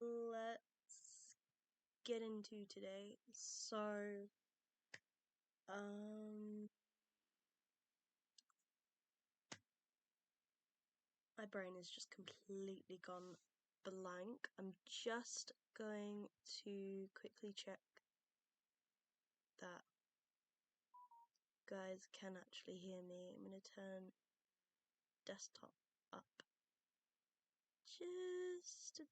let's get into today. So, my brain is just completely gone blank. I'm just going to quickly check that guys can actually hear me. I'm going to turn desktop up just a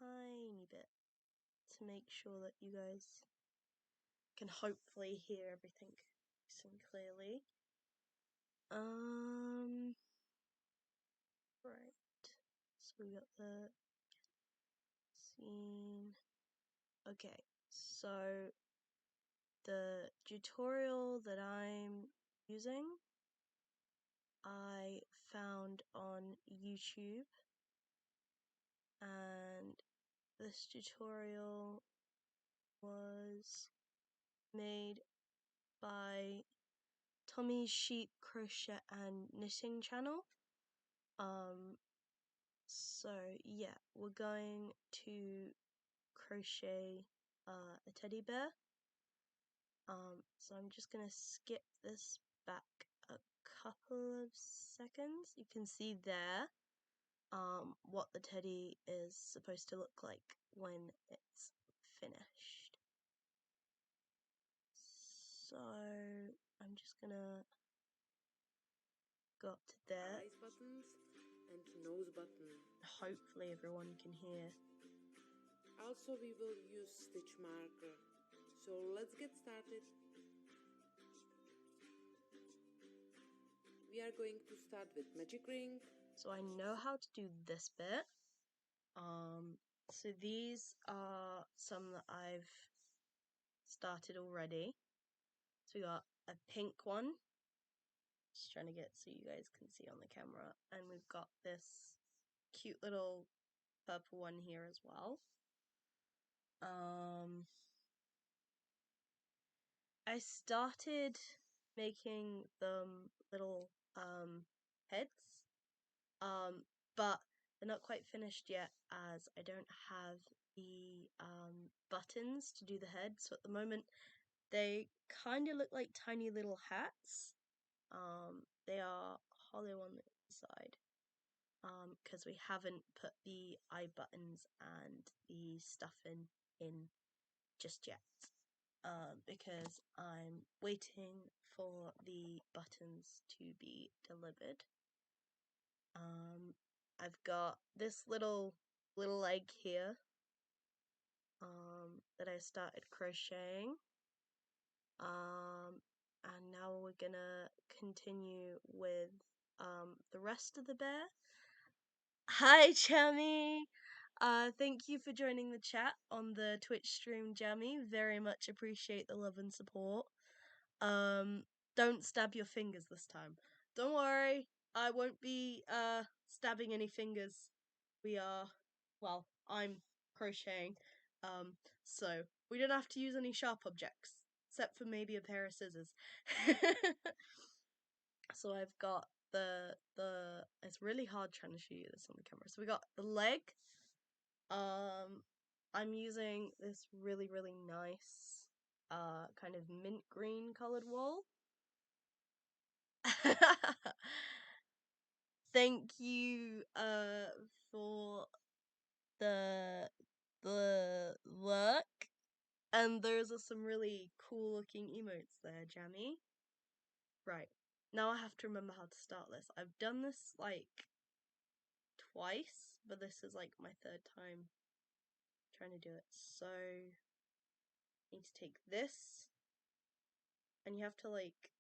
tiny bit to make sure that you guys can hopefully hear everything nice and clearly. Right. So we got the scene. Okay, so the tutorial that I'm using, I found on YouTube, and this tutorial was made by Tommy's Sheep Crochet and Knitting channel. So yeah, we're going to crochet a teddy bear. So I'm just gonna skip this back a couple of seconds. You can see there what the teddy is supposed to look like when it's finished. So I'm just gonna go up to there. Eyes buttons and nose button. Hopefully everyone can hear. Also we will use stitch marker. So let's get started. We are going to start with magic ring. So I know how to do this bit. So these are some that I've started already. So we got a pink one. Just trying to get so you guys can see on the camera. And we've got this cute little purple one here as well. I started making them little heads, but they're not quite finished yet as I don't have the buttons to do the head. So at the moment they kind of look like tiny little hats. They are hollow on the inside because we haven't put the eye buttons and the stuffing in just yet. Because I'm waiting for the buttons to be delivered. I've got this little leg here that I started crocheting. And now we're gonna continue with the rest of the bear. Hi, Jammy! Thank you for joining the chat on the Twitch stream, Jammy. Very much appreciate the love and support. Don't stab your fingers this time. Don't worry, I won't be stabbing any fingers. I'm crocheting, so we don't have to use any sharp objects, except for maybe a pair of scissors. So I've got it's really hard trying to show you this on the camera. So we got the leg. I'm using this really nice kind of mint green colored wool. Thank you for the look. And those are some really cool looking emotes there, Jammy. Right. Now I have to remember how to start this. I've done this like twice, but this is like my third time trying to do it. So I need to take this and you have to like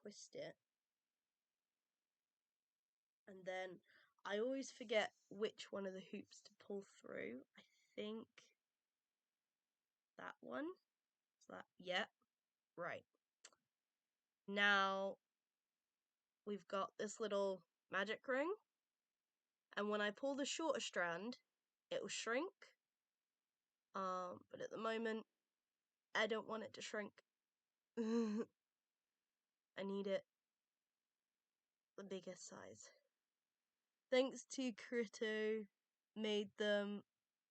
twist it. And then I always forget which one of the hoops to pull through. I think that one. Is that, yeah, right. Now we've got this little magic ring, and when I pull the shorter strand, it will shrink. But at the moment, I don't want it to shrink. I need it the biggest size. Thanks to Krito made them.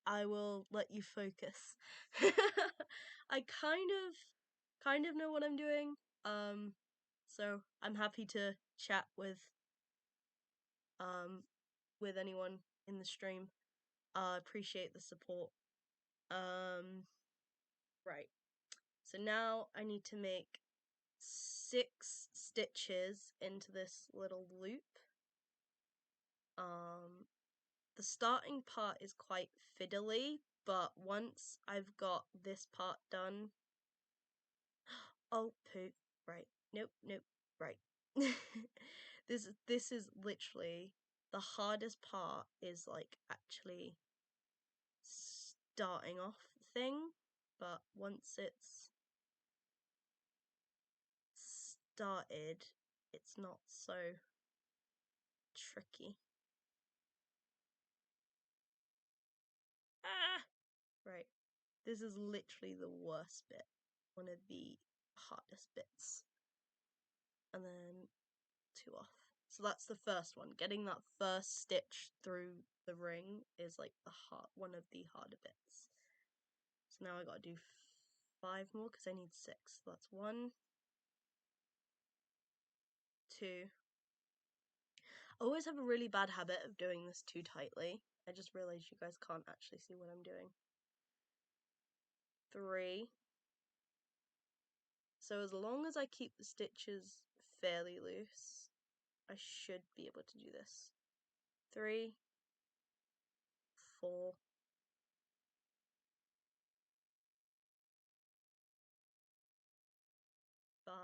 I will let you focus. I kind of know what I'm doing. So I'm happy to chat with anyone in the stream. Appreciate the support. Right. So now I need to make 6 stitches into this little loop. The starting part is quite fiddly, but once I've got this part done, oh poo, right, nope, right. This is literally the hardest part, is like actually starting off the thing, but once it's started, it's not so tricky. Ah! Right. This is literally the worst bit. One of the hardest bits. And then 2 off. So that's the first one. Getting that first stitch through the ring is like one of the harder bits. So now I gotta do 5 more because I need 6. So that's 1, 2. I always have a really bad habit of doing this too tightly. I just realized you guys can't actually see what I'm doing. 3. So as long as I keep the stitches fairly loose, I should be able to do this. 3, 4, 5,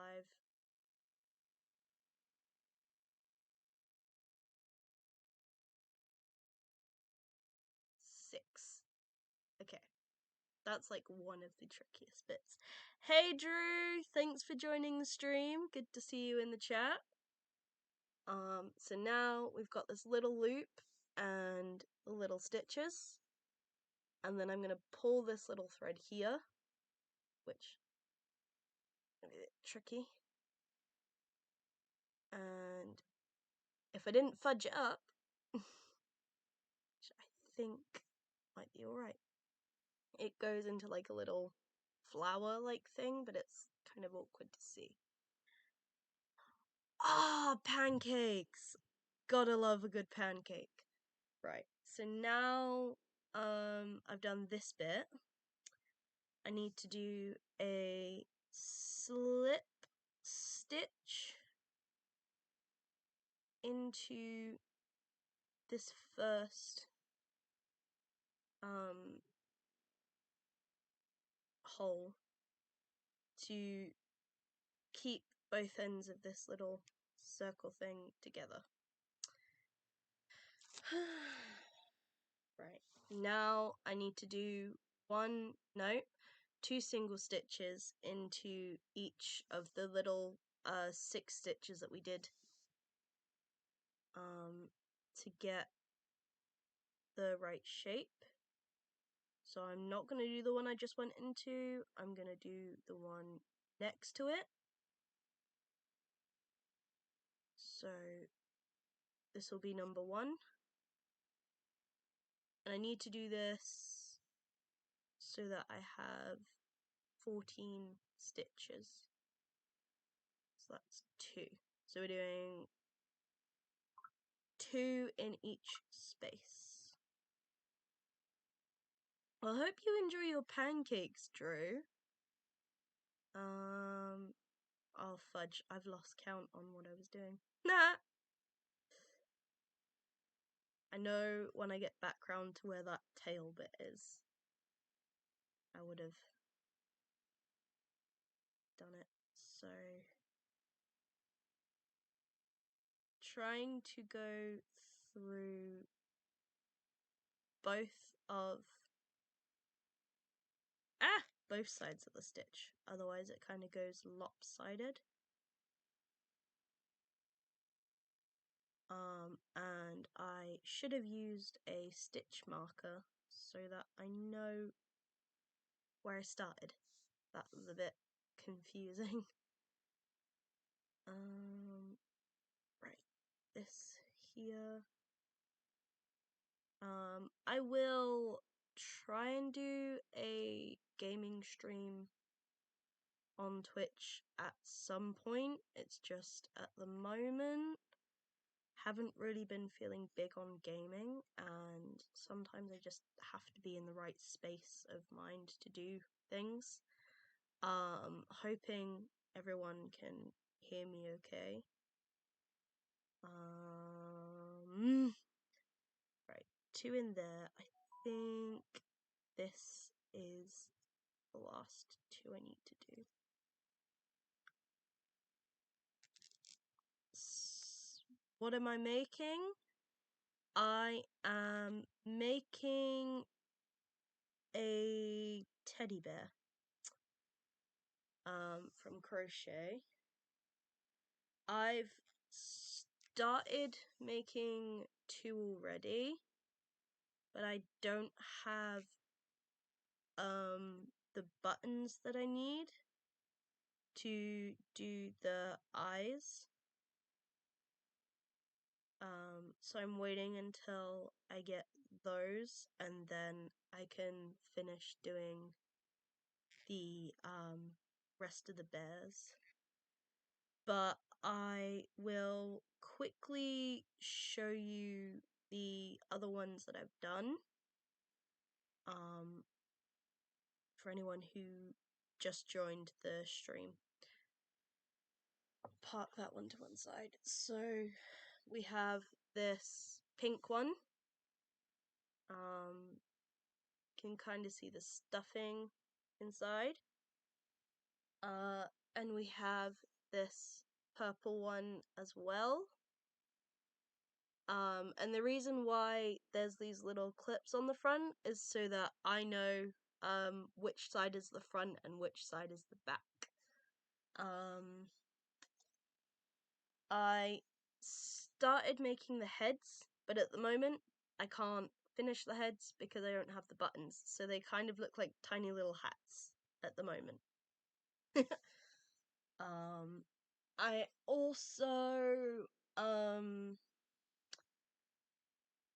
6. Okay. That's like one of the trickiest bits. Hey Drew, thanks for joining the stream. Good to see you in the chat. So now we've got this little loop and the little stitches. And then I'm gonna pull this little thread here, which is a bit tricky. And if I didn't fudge it up, which I think might be alright, it goes into like a little flower-like thing, but it's kind of awkward to see. Ah, pancakes! Gotta love a good pancake. Right, so now I've done this bit. I need to do a slip stitch into this first hole to keep both ends of this little circle thing together. Right, now I need to do 2 single stitches into each of the little 6 stitches that we did to get the right shape. So I'm not going to do the one I just went into, I'm going to do the one next to it. So this will be number 1. And I need to do this so that I have 14 stitches. So that's 2. So we're doing 2 in each space. Well, I hope you enjoy your pancakes, Drew. Oh fudge, I've lost count on what I was doing. Nah! I know when I get back round to where that tail bit is, I would have done it. So, trying to go through both sides of the stitch, otherwise it kind of goes lopsided. And I should have used a stitch marker so that I know where I started. That was a bit confusing. Right, this here. I will try and do a gaming stream on Twitch at some point. It's just at the moment haven't really been feeling big on gaming, and sometimes I just have to be in the right space of mind to do things. Hoping everyone can hear me okay. Right, 2 in there. I think this is the last 2 I need to do. What am I making? I am making a teddy bear from crochet. I've started making 2 already, but I don't have the buttons that I need to do the eyes. So I'm waiting until I get those, and then I can finish doing the rest of the bears. But I will quickly show you the other ones that I've done. For anyone who just joined the stream. I'll park that one to one side. So we have this pink one. Can kind of see the stuffing inside. And we have this purple one as well. And the reason why there's these little clips on the front is so that I know which side is the front and which side is the back. I started making the heads, but at the moment I can't finish the heads because I don't have the buttons, so they kind of look like tiny little hats at the moment. I also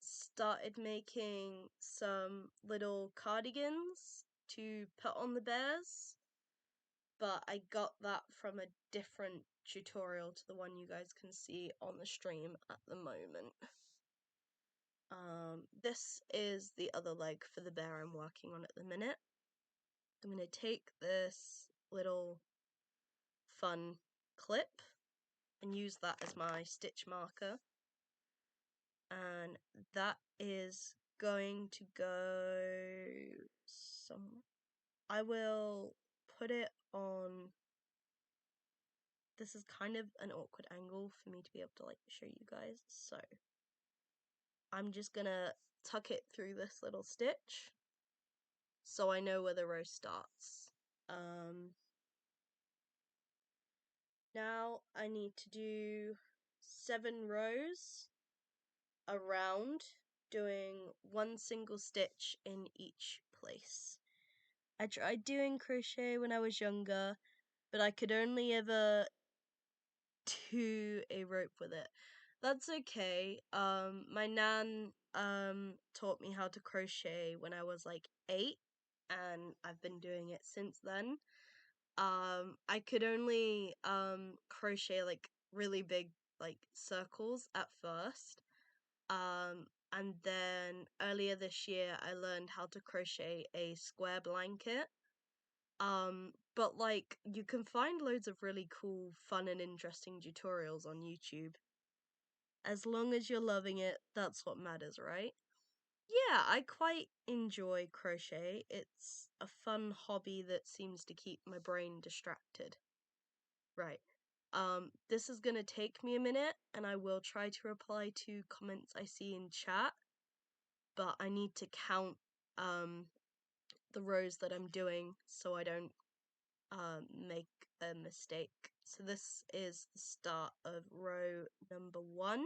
started making some little cardigans to put on the bears, but I got that from a different tutorial to the one you guys can see on the stream at the moment. This is the other leg for the bear I'm working on at the minute. I'm going to take this little fun clip and use that as my stitch marker, and that is going to go somewhere. I will put it on. This is kind of an awkward angle for me to be able to like show you guys, so I'm just gonna tuck it through this little stitch so I know where the row starts. Now I need to do 7 rows around, doing 1 single stitch in each place. I tried doing crochet when I was younger, but I could only ever do a rope with it. That's okay. My nan taught me how to crochet when I was like 8, and I've been doing it since then. I could only crochet like really big like circles at first. And then earlier this year I learned how to crochet a square blanket. But like you can find loads of really cool, fun and interesting tutorials on YouTube. As long as you're loving it, that's what matters, right? Yeah, I quite enjoy crochet. It's a fun hobby that seems to keep my brain distracted. Right. This is gonna take me a minute, and I will try to reply to comments I see in chat, but I need to count the rows that I'm doing so I don't make a mistake. So this is the start of row number 1.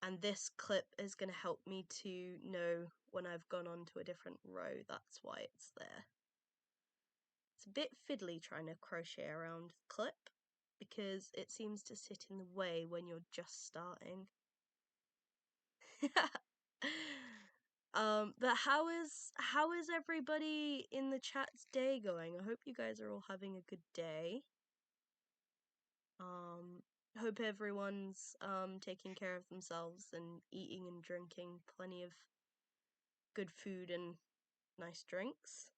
And this clip is going to help me to know when I've gone on to a different row. That's why it's there. It's a bit fiddly trying to crochet around the clip because it seems to sit in the way when you're just starting. But how is everybody in the chat's day going? I hope you guys are all having a good day. Hope everyone's taking care of themselves and eating and drinking plenty of good food and nice drinks.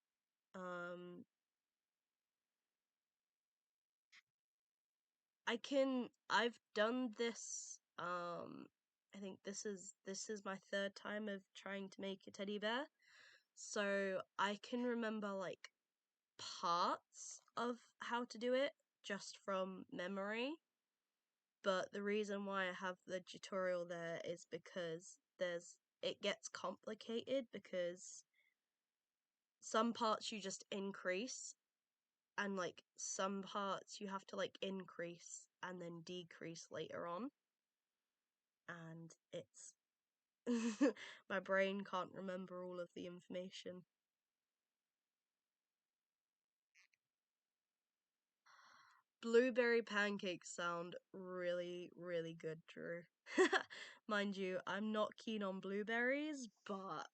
I've done this, I think this is my third time of trying to make a teddy bear. So I can remember like parts of how to do it just from memory. But the reason why I have the tutorial there is because it gets complicated because some parts you just increase, and like some parts you have to like increase and then decrease later on, and it's my brain can't remember all of the information. Blueberry pancakes sound really, really good, Drew. Mind you, I'm not keen on blueberries, but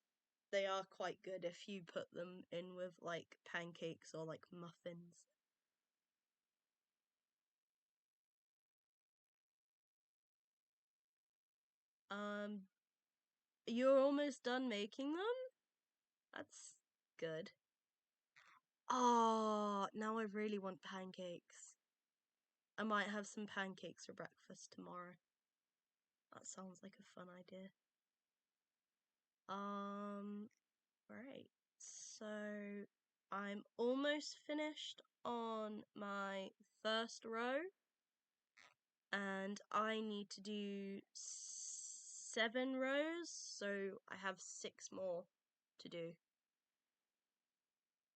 they are quite good if you put them in with like pancakes or like muffins. You're almost done making them? That's good. Oh, now I really want pancakes. I might have some pancakes for breakfast tomorrow. That sounds like a fun idea. Right. So I'm almost finished on my first row, and I need to do 7 rows, so I have 6 more to do.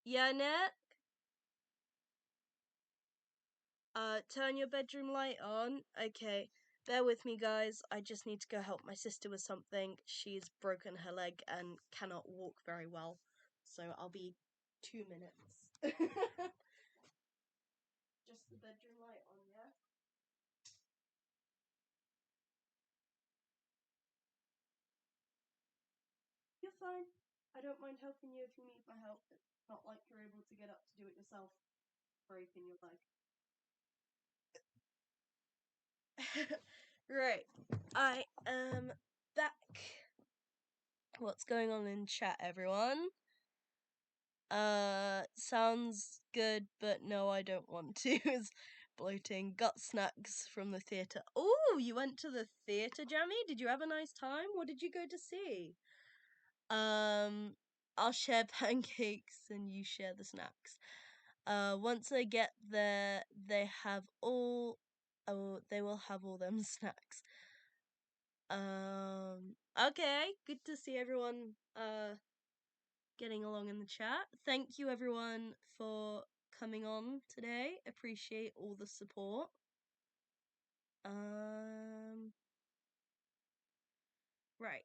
Yeah, Nick? Turn your bedroom light on. Okay, bear with me, guys. I just need to go help my sister with something. She's broken her leg and cannot walk very well. So I'll be 2 minutes. Just the bedroom light on, yeah? You're fine. I don't mind helping you if you need my help. It's not like you're able to get up to do it yourself, breaking your leg. Right, I am back. What's going on in chat, everyone? Sounds good, but no, I don't want to. Is bloating. Got snacks from the theatre. Oh, you went to the theatre, Jamie? Did you have a nice time? What did you go to see? I'll share pancakes and you share the snacks. Once I get there, they will have all them snacks. Okay, good to see everyone, getting along in the chat. Thank you everyone for coming on today. Appreciate all the support. Right.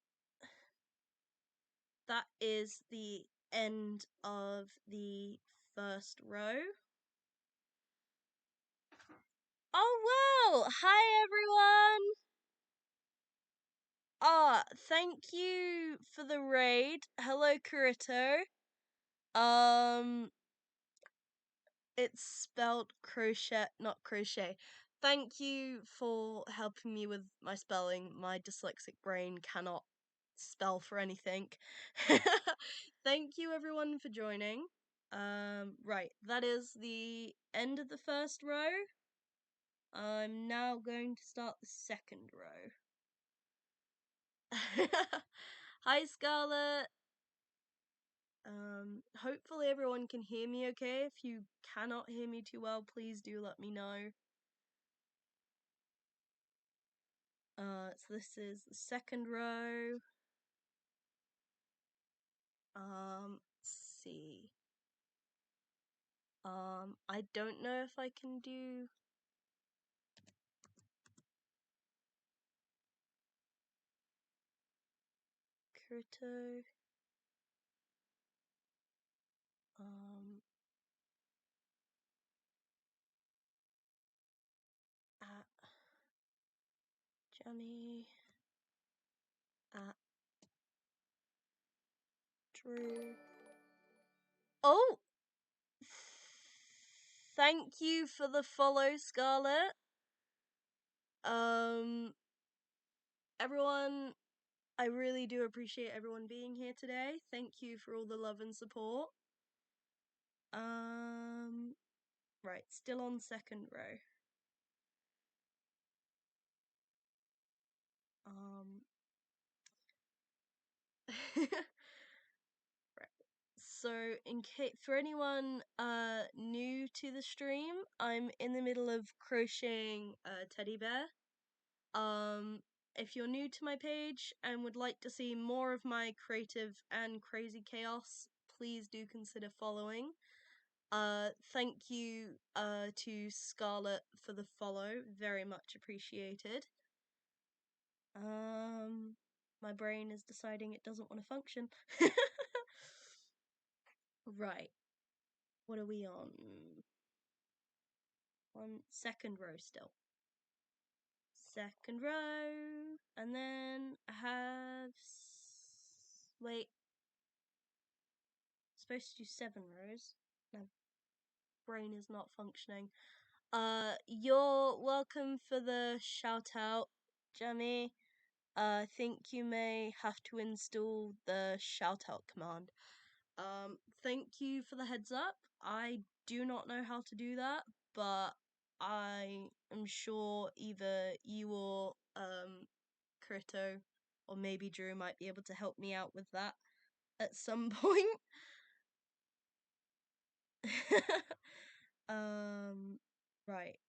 That is the end of the first row. Oh wow! Hi everyone! Thank you for the raid. Hello, Kurito. It's spelled crochet, not crochet. Thank you for helping me with my spelling. My dyslexic brain cannot spell for anything. Thank you everyone for joining. Right, that is the end of the first row. I'm now going to start the second row. Hi, Scarlett. Hopefully everyone can hear me okay. If you cannot hear me too well, please do let me know. So this is the second row. Let's see. I don't know if I can do Kurito. At Jamie. At through. Oh! Thank you for the follow, Scarlett. Everyone, I really do appreciate everyone being here today. Thank you for all the love and support. Right, still on second row. Right. So, in case for anyone new to the stream, I'm in the middle of crocheting a teddy bear. If you're new to my page and would like to see more of my creative and crazy chaos, please do consider following. Thank you to Scarlett for the follow, very much appreciated. My brain is deciding it doesn't want to function. Right. What are we on? On second row still. Second row. And then I have... Wait. I'm supposed to do 7 rows. My brain is not functioning. You're welcome for the shout out, Jamie. I think you may have to install the shout out command. Thank you for the heads up. I do not know how to do that, but I am sure either you or Kurito or maybe Drew might be able to help me out with that at some point. Right.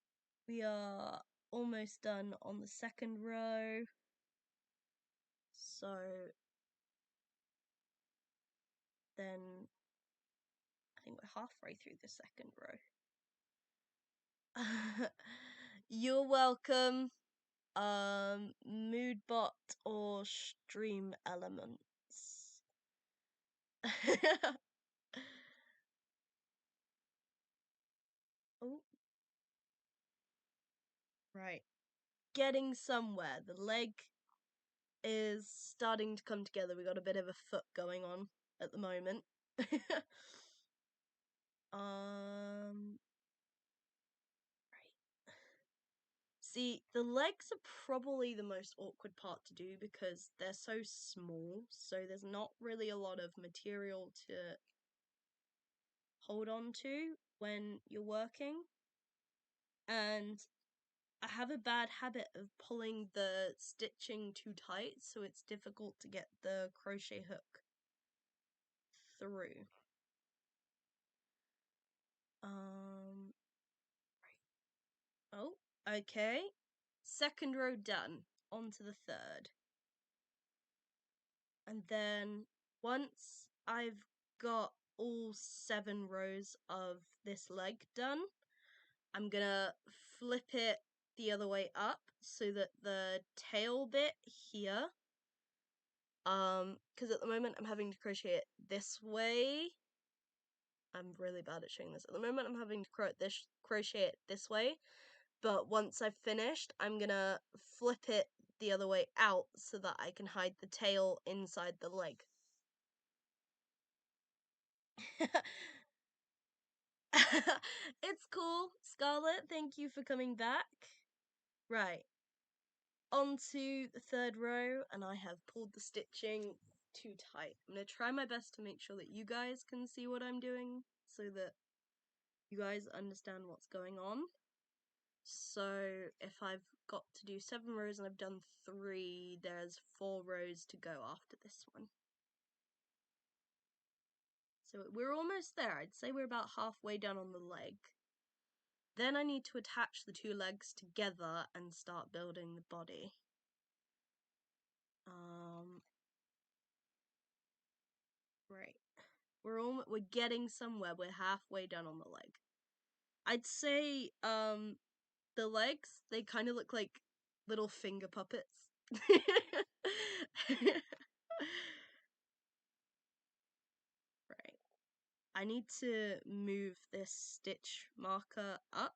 We are almost done on the second row. So then I think we're halfway through the second row. You're welcome. Moodbot or stream elements. Oh. Right. Getting somewhere. The leg is starting to come together. We got a bit of a foot going on at the moment. Right. See, the legs are probably the most awkward part to do because they're so small, so there's not really a lot of material to hold on to when you're working. And I have a bad habit of pulling the stitching too tight, so it's difficult to get the crochet hook through. Right. Oh, okay. Second row done. On to the third. And then once I've got all 7 rows of this leg done, I'm gonna flip it the other way up so that the tail bit here, because at the moment I'm having to crochet it this way. I'm really bad at showing this. At the moment I'm having to crochet it this way, but once I've finished, I'm gonna flip it the other way out so that I can hide the tail inside the leg. It's cool, Scarlett. Thank you for coming back. Right. On to the third row, and I have pulled the stitching too tight. I'm going to try my best to make sure that you guys can see what I'm doing so that you guys understand what's going on. So if I've got to do 7 rows and I've done 3, there's 4 rows to go after this one. So we're almost there. I'd say we're about halfway done on the leg. Then I need to attach the 2 legs together and start building the body. Right. We're getting somewhere. We're halfway done on the leg. I'd say the legs, they kind of look like little finger puppets. Right. I need to move this stitch marker up.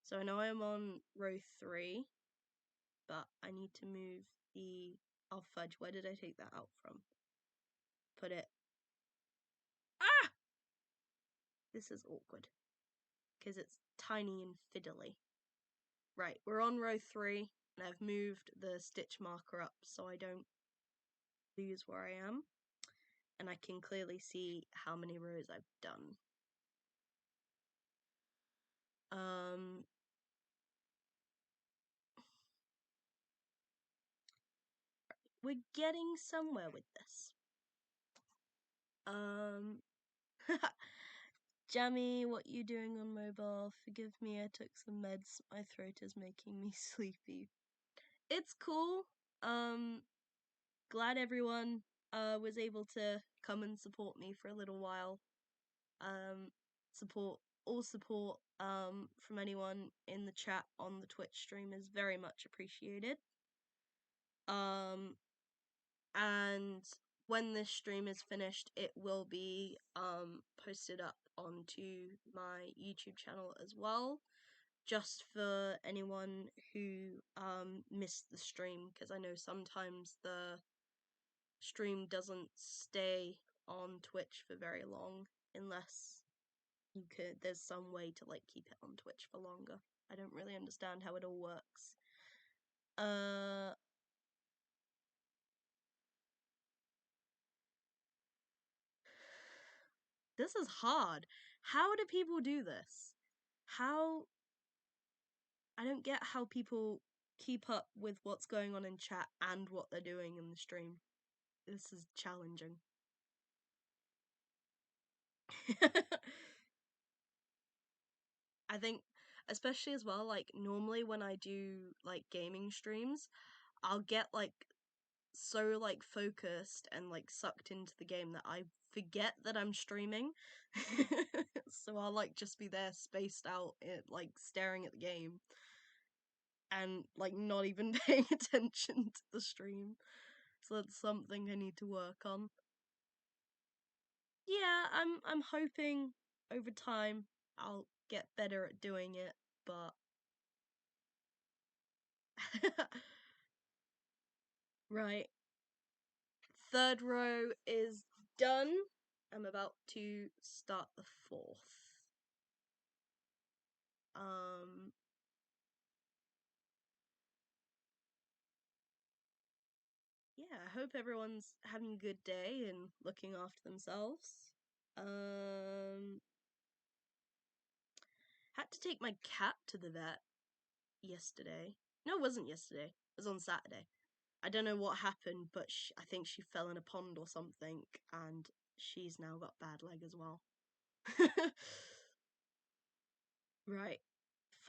So I know I'm on row 3, but I need to move the... Oh, fudge, where did I take that out from? put it. This is awkward because it's tiny and fiddly. Right, we're on row 3, and I've moved the stitch marker up so I don't lose where I am, and I can clearly see how many rows I've done. We're getting somewhere with this. Jammy, what you doing on mobile? Forgive me, I took some meds. My throat is making me sleepy. It's cool. Glad everyone was able to come and support me for a little while. Support from anyone in the chat on the Twitch stream is very much appreciated. And when this stream is finished, it will be posted up onto my YouTube channel as well, just for anyone who missed the stream, because I know sometimes the stream doesn't stay on Twitch for very long unless there's some way to like keep it on Twitch for longer. I don't really understand how it all works. This is hard. How do people do this? I don't get how people keep up with what's going on in chat and what they're doing in the stream. This is challenging. I think, especially as well, like, normally when I do, like, gaming streams, I'll get, like, so, like, focused and, like, sucked into the game that I forget that I'm streaming. So I'll, like, just be there spaced out, like, staring at the game and, like, not even paying attention to the stream. So that's something I need to work on. Yeah, I'm hoping over time I'll get better at doing it, but right. 3rd row is done. I'm about to start the 4th. Yeah, I hope everyone's having a good day and looking after themselves. Had to take my cat to the vet yesterday. No, it wasn't yesterday. It was on Saturday. I don't know what happened, but I think she fell in a pond or something, and she's now got bad leg as well. Right.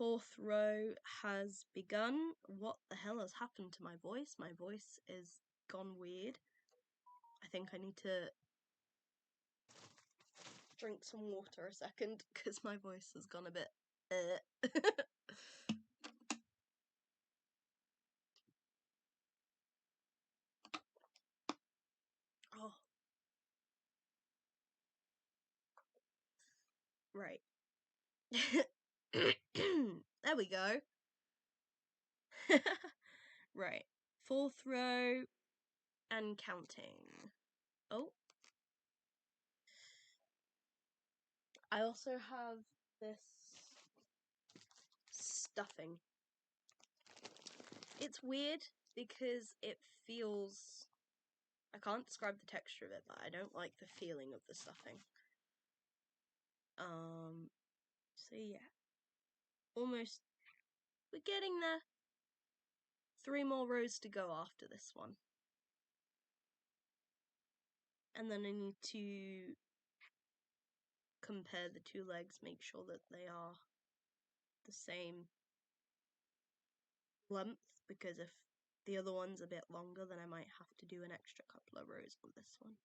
4th row has begun. What the hell has happened to my voice? My voice is gone weird. I think I need to drink some water a second, because my voice has gone a bit Oh. Right. There we go. Right. 4th row and counting. Oh. I also have this stuffing. It's weird because it feels... I can't describe the texture of it, but I don't like the feeling of the stuffing. So yeah. Almost... We're getting there. 3 more rows to go after this one. And then I need to compare the 2 legs, make sure that they are the same length, because if the other one's a bit longer, then I might have to do an extra couple of rows on this one.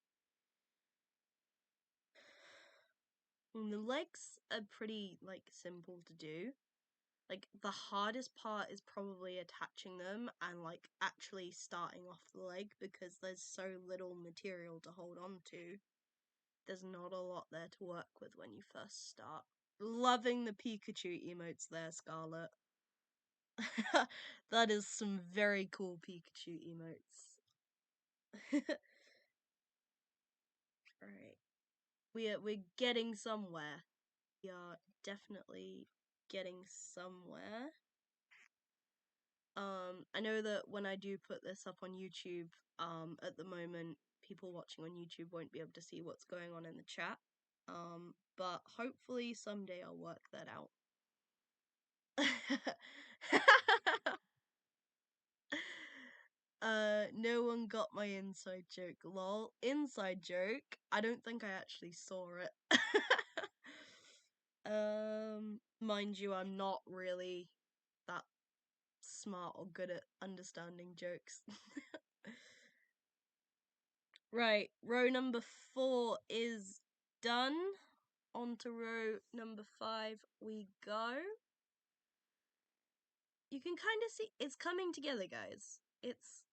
And the legs are pretty, like, simple to do. Like, the hardest part is probably attaching them and, like, actually starting off the leg, because there's so little material to hold on to. There's not a lot there to work with when you first start. Loving the Pikachu emotes there, Scarlett. That is some very cool Pikachu emotes. Right. We're getting somewhere. We are definitely getting somewhere. I know that when I do put this up on YouTube, at the moment, people watching on YouTube won't be able to see what's going on in the chat. But hopefully someday I'll work that out. No one got my inside joke, lol. Inside joke? I don't think I actually saw it. Mind you, I'm not really that smart or good at understanding jokes. Right, row number 4 is done. On to row number 5 we go. You can kind of see it's coming together, guys. It's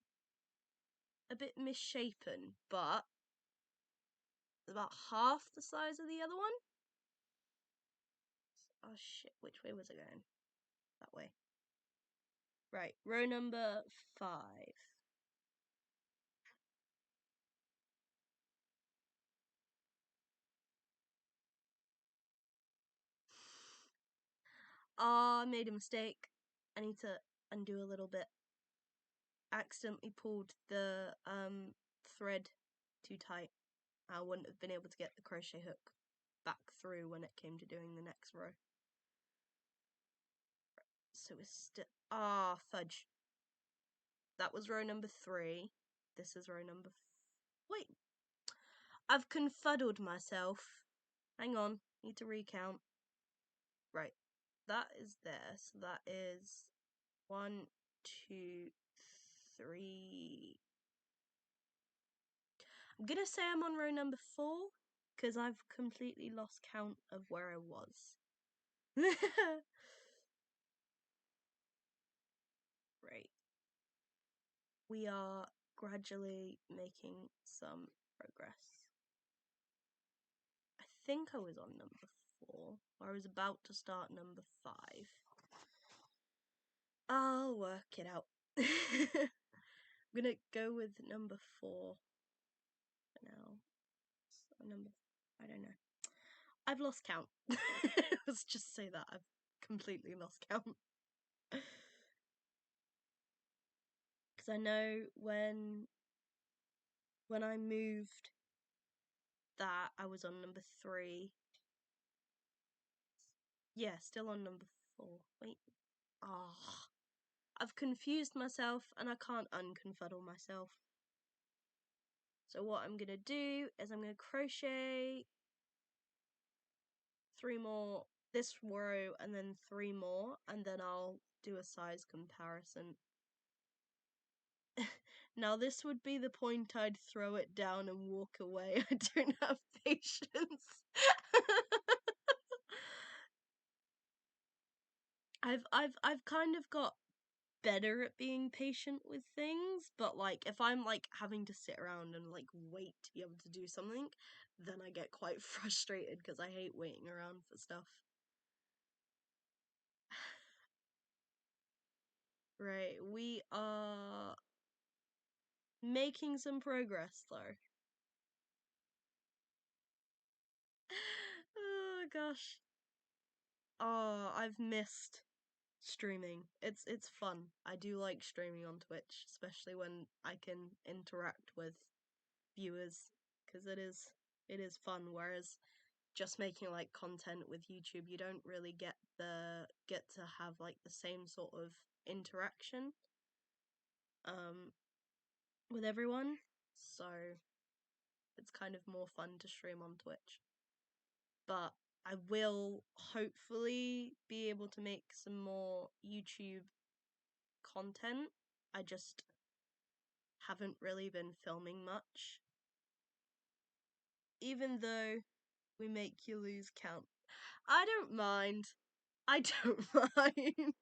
a bit misshapen, but about half the size of the other one. Oh shit, which way was it going? That way. Right, row number 5. Ah, I made a mistake. I need to undo a little bit. Accidentally pulled the thread too tight. I wouldn't have been able to get the crochet hook back through when it came to doing the next row. So we're still... Ah, fudge. That was row number 3. This is row number... Wait. I've confuddled myself. Hang on. Need to recount. Right. That is there. So that is 1, 2, 3. I'm gonna say I'm on row number 4 because I've completely lost count of where I was. Right. We are gradually making some progress. I think I was on number 4, or I was about to start number 5. I'll work it out. I'm gonna go with number 4 for now. I don't know. I've lost count. Let's just say that I've completely lost count. Because I know when I moved that, I was on number 3. Yeah, still on number 4. Wait. Ah. I've confused myself and I can't unconfuddle myself. So what I'm going to do is I'm going to crochet 3 more this row and then 3 more, and then I'll do a size comparison. Now this would be the point I'd throw it down and walk away. I don't have patience. I've kind of got better at being patient with things, but like if I'm like having to sit around and like wait to be able to do something, then I get quite frustrated because I hate waiting around for stuff. Right, we are making some progress though. Oh gosh. Oh, I've missed streaming. It's fun. I do like streaming on Twitch, especially when I can interact with viewers, because it is fun, whereas just making like content with YouTube, you don't really get to have like the same sort of interaction with everyone. So it's kind of more fun to stream on Twitch. But I will hopefully be able to make some more YouTube content. I just haven't really been filming much. Even though we make you lose count. I don't mind. I don't mind.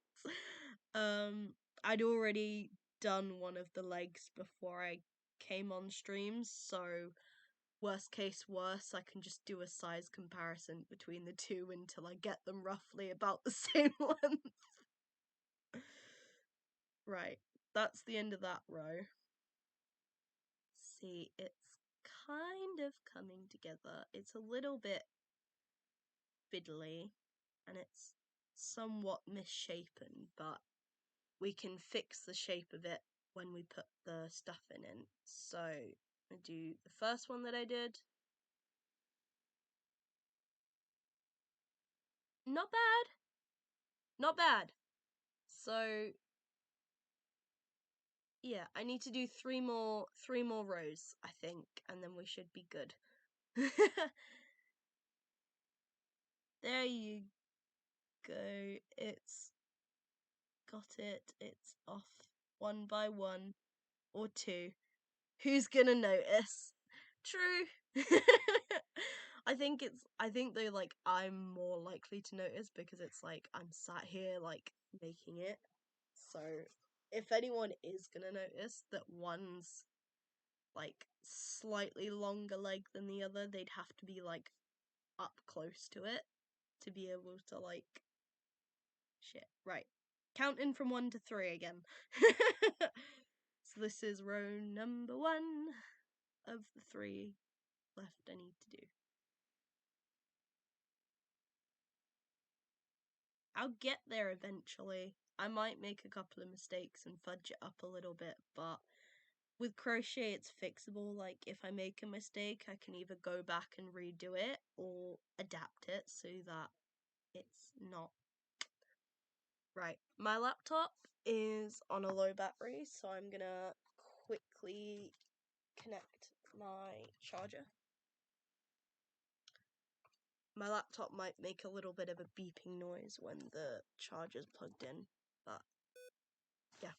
I'd already done one of the legs before I came on streams, so worst case worse, I can just do a size comparison between the two until I get them roughly about the same length. Right, that's the end of that row. See, it's kind of coming together. It's a little bit fiddly and it's somewhat misshapen, but we can fix the shape of it when we put the stuff in. So I do the first one that I did. Not bad. Not bad. So yeah, I need to do three more rows, I think, and then we should be good. There you go. It's got it. It's off one by one or two. Who's gonna notice? True. I think though, like, I'm more likely to notice because it's like I'm sat here like making it. So if anyone is gonna notice that one's like slightly longer leg than the other, they'd have to be like up close to it to be able to like shit. Right. Counting from 1 to 3 again. So this is row number 1 of the 3 left I need to do. I'll get there eventually. I might make a couple of mistakes and fudge it up a little bit, but with crochet it's fixable. Like if I make a mistake, I can either go back and redo it or adapt it so that it's not right. My laptop is on a low battery, so I'm gonna quickly connect my charger. My laptop might make a little bit of a beeping noise when the charger's plugged in, but yeah.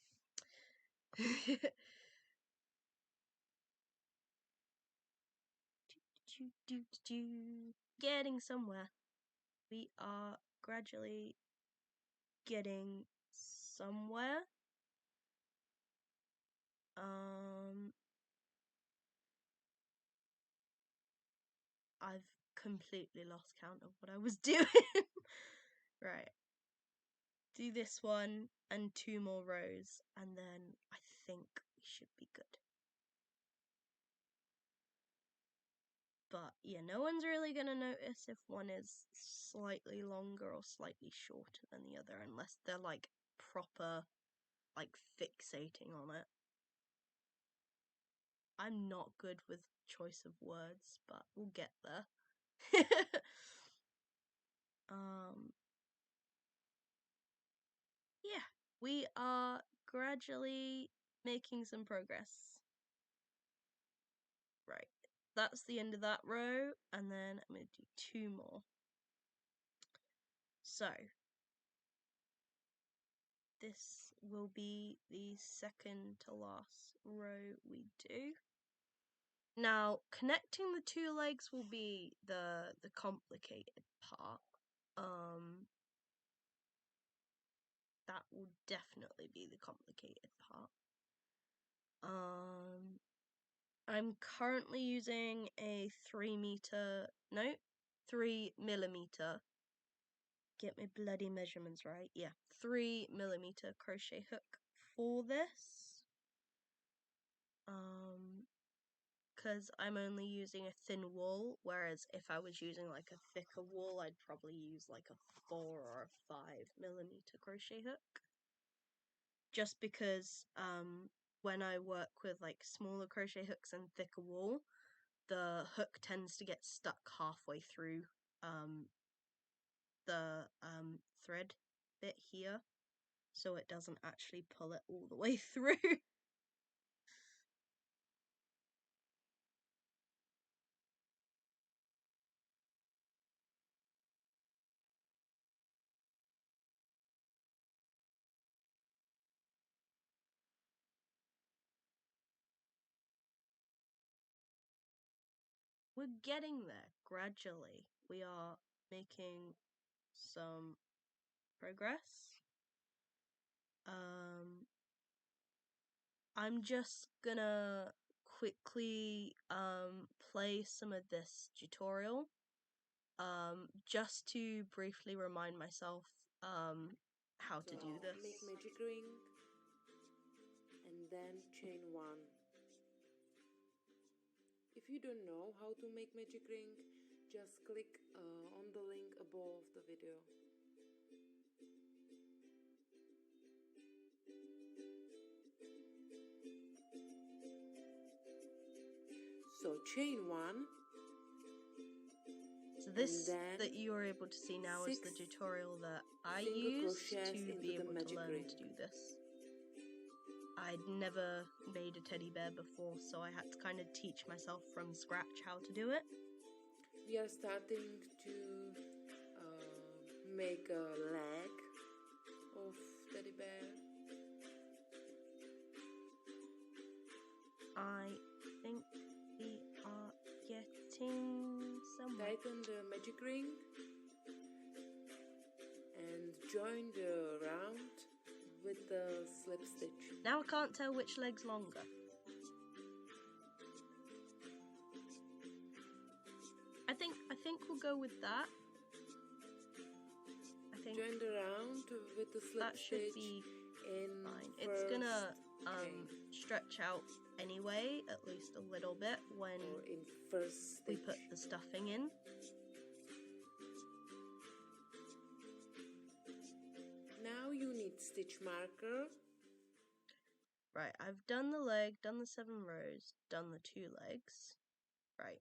Getting somewhere. We are gradually getting somewhere. I've completely lost count of what I was doing. Right. Do this one and 2 more rows, and then I think we should be good. But yeah, no one's really gonna notice if one is slightly longer or slightly shorter than the other, unless they're like proper, like fixating on it. I'm not good with choice of words, but we'll get there. Yeah, we are gradually making some progress. Right, that's the end of that row, and then I'm going to do 2 more. So, this will be the second to last row we do. Now, connecting the 2 legs will be the complicated part. That will definitely be the complicated part. I'm currently using a 3 millimeter, get my bloody measurements right, yeah, 3 millimeter crochet hook for this, because I'm only using a thin wool, whereas if I was using like a thicker wool, I'd probably use like a 4 or a 5 millimeter crochet hook, just because when I work with like smaller crochet hooks and thicker wool, the hook tends to get stuck halfway through the thread bit here, so it doesn't actually pull it all the way through. We're getting there gradually. We are making some progress. I'm just gonna quickly play some of this tutorial just to briefly remind myself how to do this. Make magic ring and then chain 1. If If you don't know how to make magic ring, just click on the link above the video. So chain 1. So this that you are able to see now is the tutorial that I used to be able to learn to do this. I'd never made a teddy bear before, so I had to kind of teach myself from scratch how to do it. We are starting to make a leg of teddy bear. I think we are getting somewhere. Tighten the magic ring and join the round with the slip stitch. Now I can't tell which leg's longer. I think we'll go with that. I think join the round with the slip that should stitch be in fine. It's gonna chain. stretch out anyway, at least a little bit when we put the stuffing in. Now you need stitch marker. Right, I've done the leg, done the 7 rows, done the 2 legs. Right.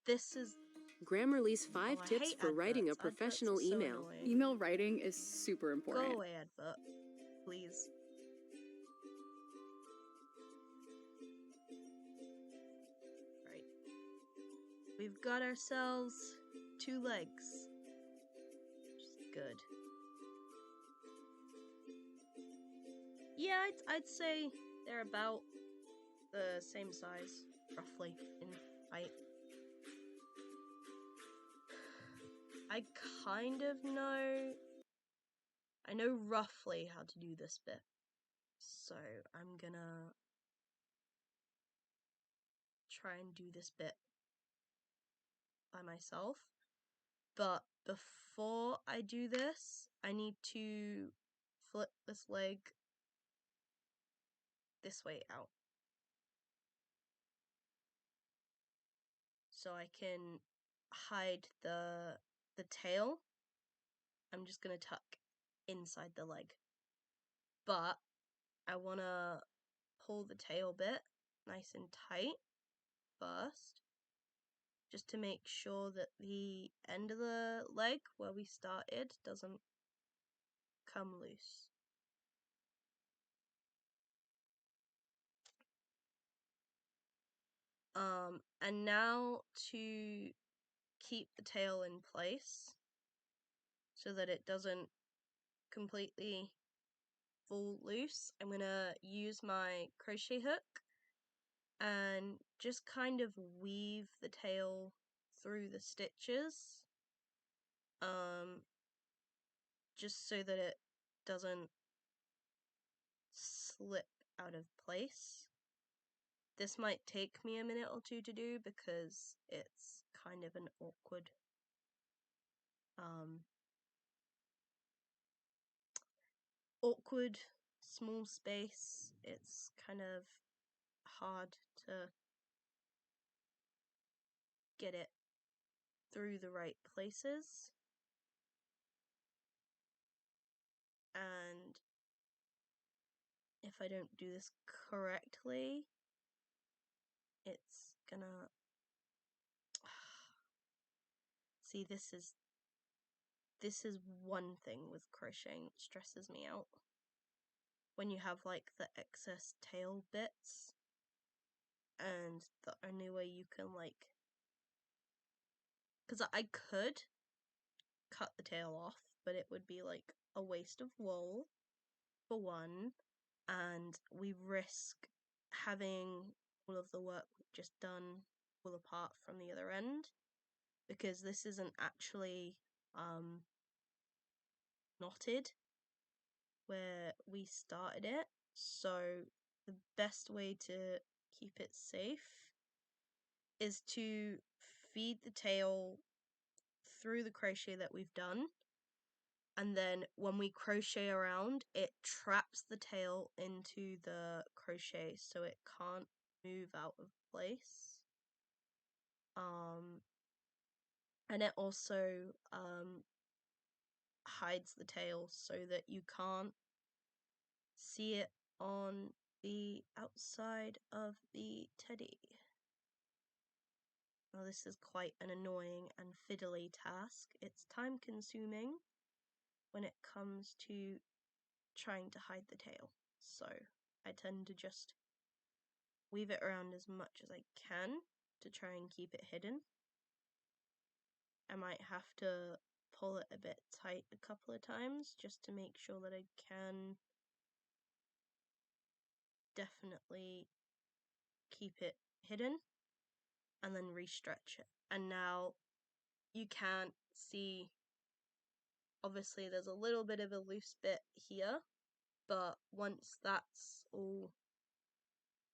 This is Grammarly's 5 tips for writing a professional email. So email writing is super important. Go away, advert, please. Right. We've got ourselves 2 legs, which is good. Yeah, I'd say they're about the same size, roughly, in height. I kind of know... I know roughly how to do this bit, so I'm gonna try and do this bit by myself. But before I do this, I need to flip this leg this way out, so I can hide the tail. I'm just gonna tuck inside the leg, but I wanna pull the tail bit nice and tight first, just to make sure that the end of the leg where we started doesn't come loose. And now to keep the tail in place so that it doesn't completely fall loose, I'm gonna use my crochet hook and just kind of weave the tail through the stitches, just so that it doesn't slip out of place. This might take me a minute or two to do because it's kind of an awkward small space. It's kind of hard to get it through the right places, and if I don't do this correctly, it's gonna... See, this is one thing with crocheting that stresses me out. When you have like the excess tail bits, and the only way you can like... Because I could cut the tail off, but it would be like a waste of wool, for one, and we risk having all of the work we've just done pull apart from the other end, because this isn't actually knotted where we started it. So the best way to keep it safe is to feed the tail through the crochet that we've done, and then when we crochet around, it traps the tail into the crochet so it can't move out of place. And it also hides the tail so that you can't see it on the outside of the teddy. Now this is quite an annoying and fiddly task. It's time consuming when it comes to trying to hide the tail. So I tend to just weave it around as much as I can to try and keep it hidden. I might have to pull it a bit tight a couple of times just to make sure that I can definitely keep it hidden, and then re-stretch it. And now you can't see, obviously there's a little bit of a loose bit here, but once that's all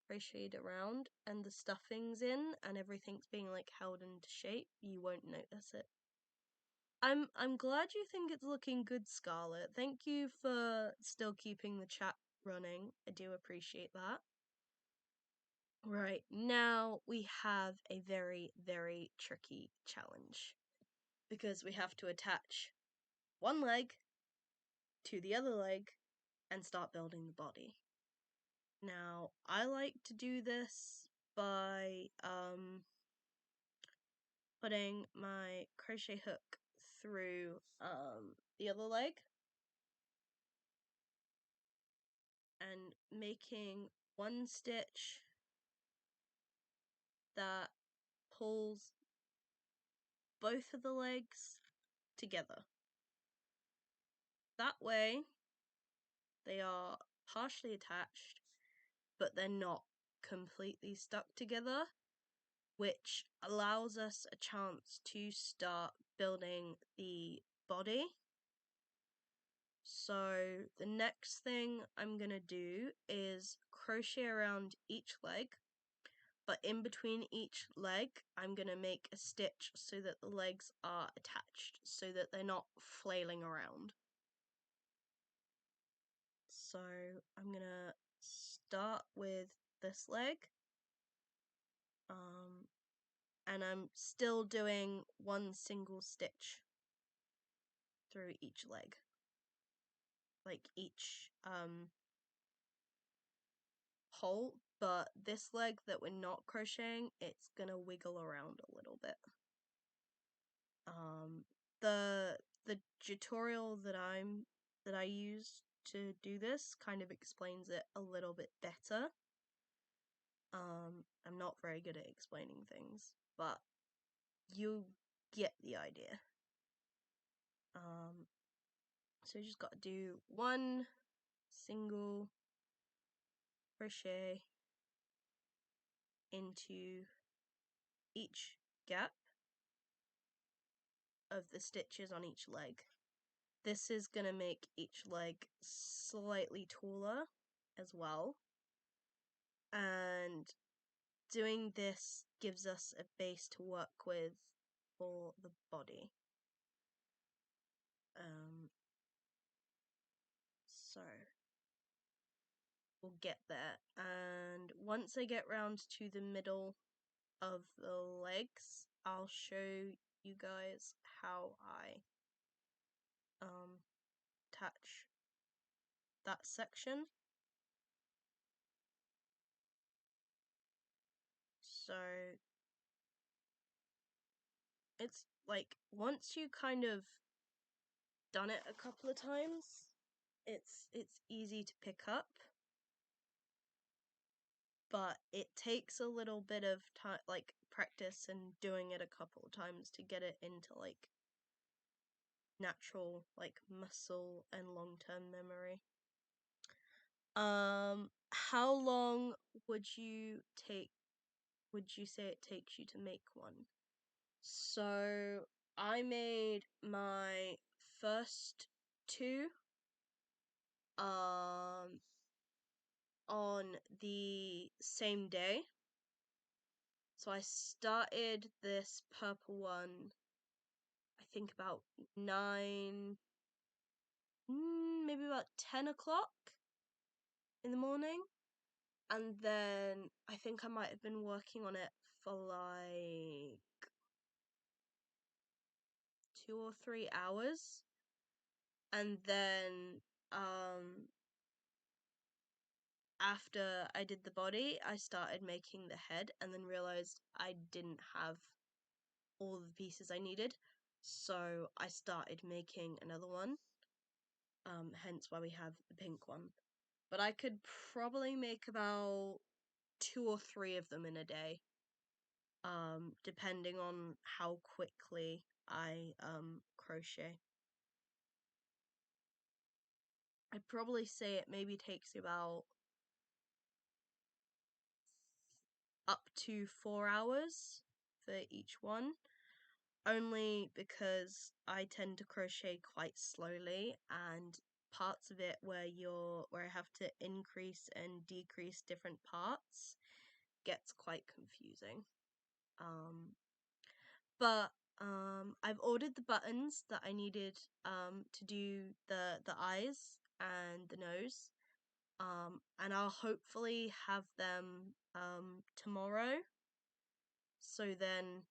crocheted around and the stuffing's in and everything's being like held into shape, you won't notice it. I'm glad you think it's looking good, Scarlett. Thank you for still keeping the chat running. I do appreciate that. Right, now we have a very, very tricky challenge because we have to attach one leg to the other leg and start building the body. Now, I like to do this by putting my crochet hook through the other leg and making one stitch that pulls both of the legs together. That way, they are partially attached, but they're not completely stuck together, which allows us a chance to start building the body. So the next thing I'm going to do is crochet around each leg, but in between each leg I'm going to make a stitch so that the legs are attached, so that they're not flailing around. So I'm going to start with this leg, and I'm still doing one single stitch through each leg, like each hole, but this leg that we're not crocheting, it's gonna wiggle around a little bit. The tutorial that I use to do this kind of explains it a little bit better. I'm not very good at explaining things, but you get the idea. So you just got to do one single crochet into each gap of the stitches on each leg. This is going to make each leg slightly taller as well, and doing this gives us a base to work with for the body. So we'll get there, and once I get round to the middle of the legs, I'll show you guys how I attach that section. So it's like once you kind of done it a couple of times, it's easy to pick up, but it takes a little bit of time, like practice and doing it a couple of times to get it into like natural like muscle and long-term memory. How long would you say it takes you to make one? So I made my first two on the same day. So I started this purple one, I think about 9, maybe about 10 o'clock in the morning. And then I think I might have been working on it for like 2 or 3 hours, and then after I did the body, I started making the head, and then realized I didn't have all the pieces I needed, so I started making another one, hence why we have the pink one. But I could probably make about 2 or 3 of them in a day, depending on how quickly I crochet. I'd probably say it maybe takes about up to 4 hours for each one, only because I tend to crochet quite slowly, and parts of it where I have to increase and decrease different parts gets quite confusing. But I've ordered the buttons that I needed to do the eyes and the nose, and I'll hopefully have them tomorrow. So then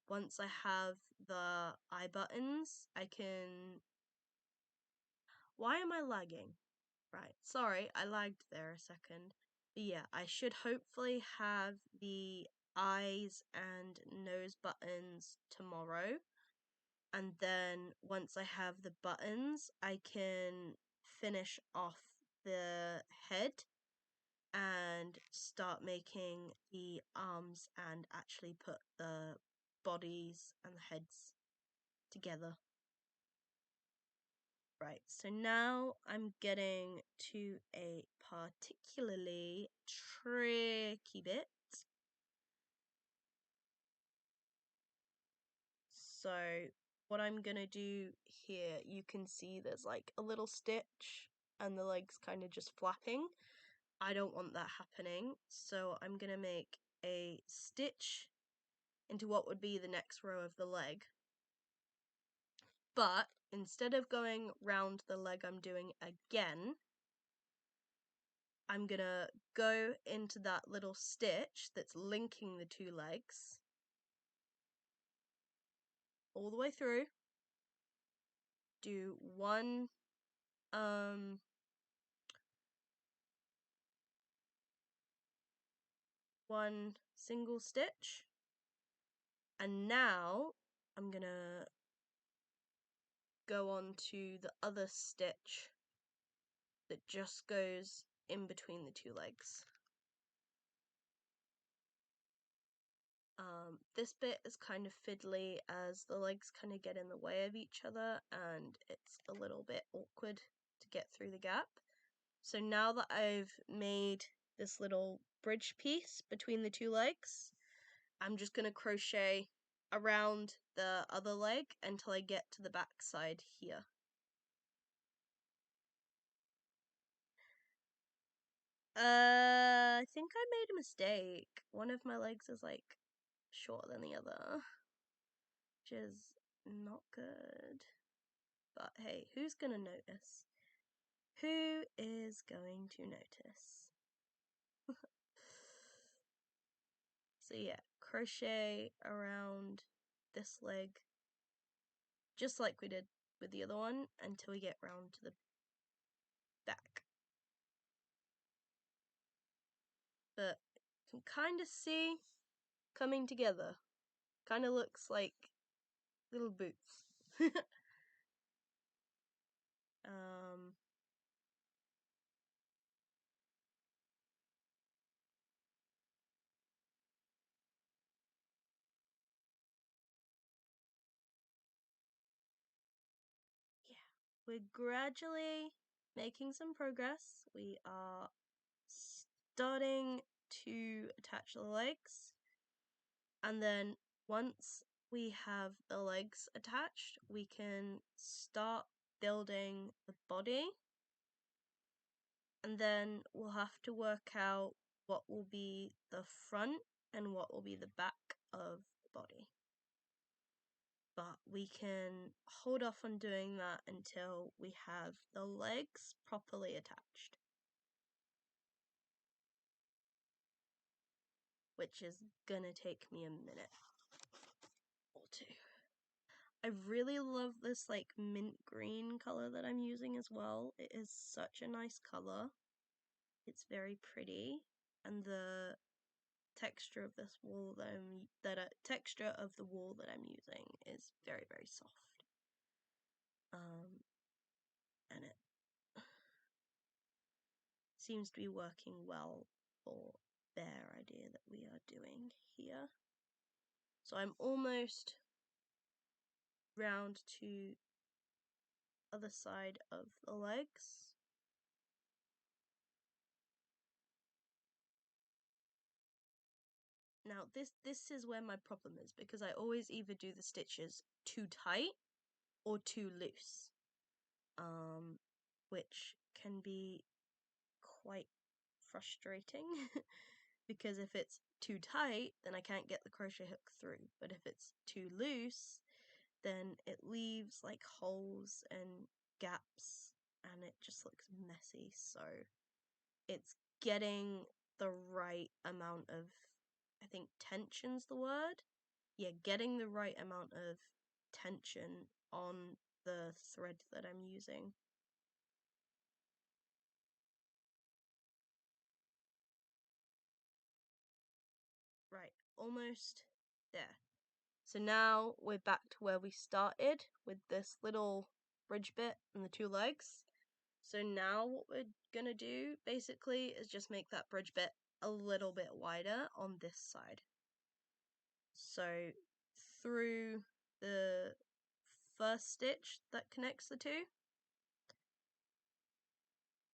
once I have the eye buttons, I can... Why am I lagging? Right, sorry, I lagged there a second. But yeah, I should hopefully have the eyes and nose buttons tomorrow. And then once I have the buttons, I can finish off the head and start making the arms and actually put the bodies and the heads together. Right, so now I'm getting to a particularly tricky bit. So what I'm gonna do here, you can see there's like a little stitch and the legs kind of just flapping. I don't want that happening, so I'm gonna make a stitch into what would be the next row of the leg. But instead of going round the leg I'm doing again, I'm gonna go into that little stitch that's linking the two legs all the way through, do one single stitch, and now I'm gonna go on to the other stitch that just goes in between the two legs. This bit is kind of fiddly as the legs kind of get in the way of each other and it's a little bit awkward to get through the gap. So now that I've made this little bridge piece between the two legs, I'm just going to crochet around the other leg until I get to the back side here. I think I made a mistake. One of my legs is like shorter than the other, which is not good. But hey, who's gonna notice? Who is going to notice? So yeah, crochet around this leg, just like we did with the other one, until we get round to the back. But you can kind of see coming together. Kind of looks like little boots. Yeah, we're gradually making some progress. We are starting to attach the legs, and then once we have the legs attached, we can start building the body, and then we'll have to work out what will be the front and what will be the back of the body. But we can hold off on doing that until we have the legs properly attached. which is gonna take me a minute or two. I really love this like mint green color that I'm using as well. It is such a nice color. It's very pretty, and the texture of this wool texture of the wool that I'm using is very, very soft. And it seems to be working well for their idea that we are doing here. So I'm almost round to other side of the legs. Now this is where my problem is, because I always either do the stitches too tight or too loose, which can be quite frustrating because if it's too tight, then I can't get the crochet hook through, but if it's too loose, then it leaves like holes and gaps and it just looks messy. So it's getting the right amount of, I think tension's the word. Yeah, getting the right amount of tension on the thread that I'm using. Right, almost there. So now we're back to where we started with this little bridge bit and the two legs. So now what we're gonna do basically is just make that bridge bit a little bit wider on this side. So through the first stitch that connects the two,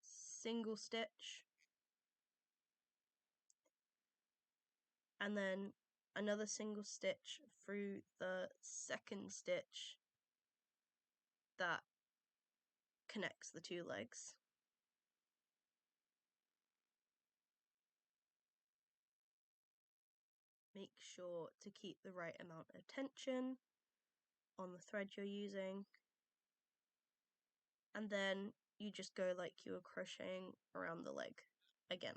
single stitch, and then another single stitch through the second stitch that connects the two legs. Make sure to keep the right amount of tension on the thread you're using, and then you just go like you were crocheting around the leg again.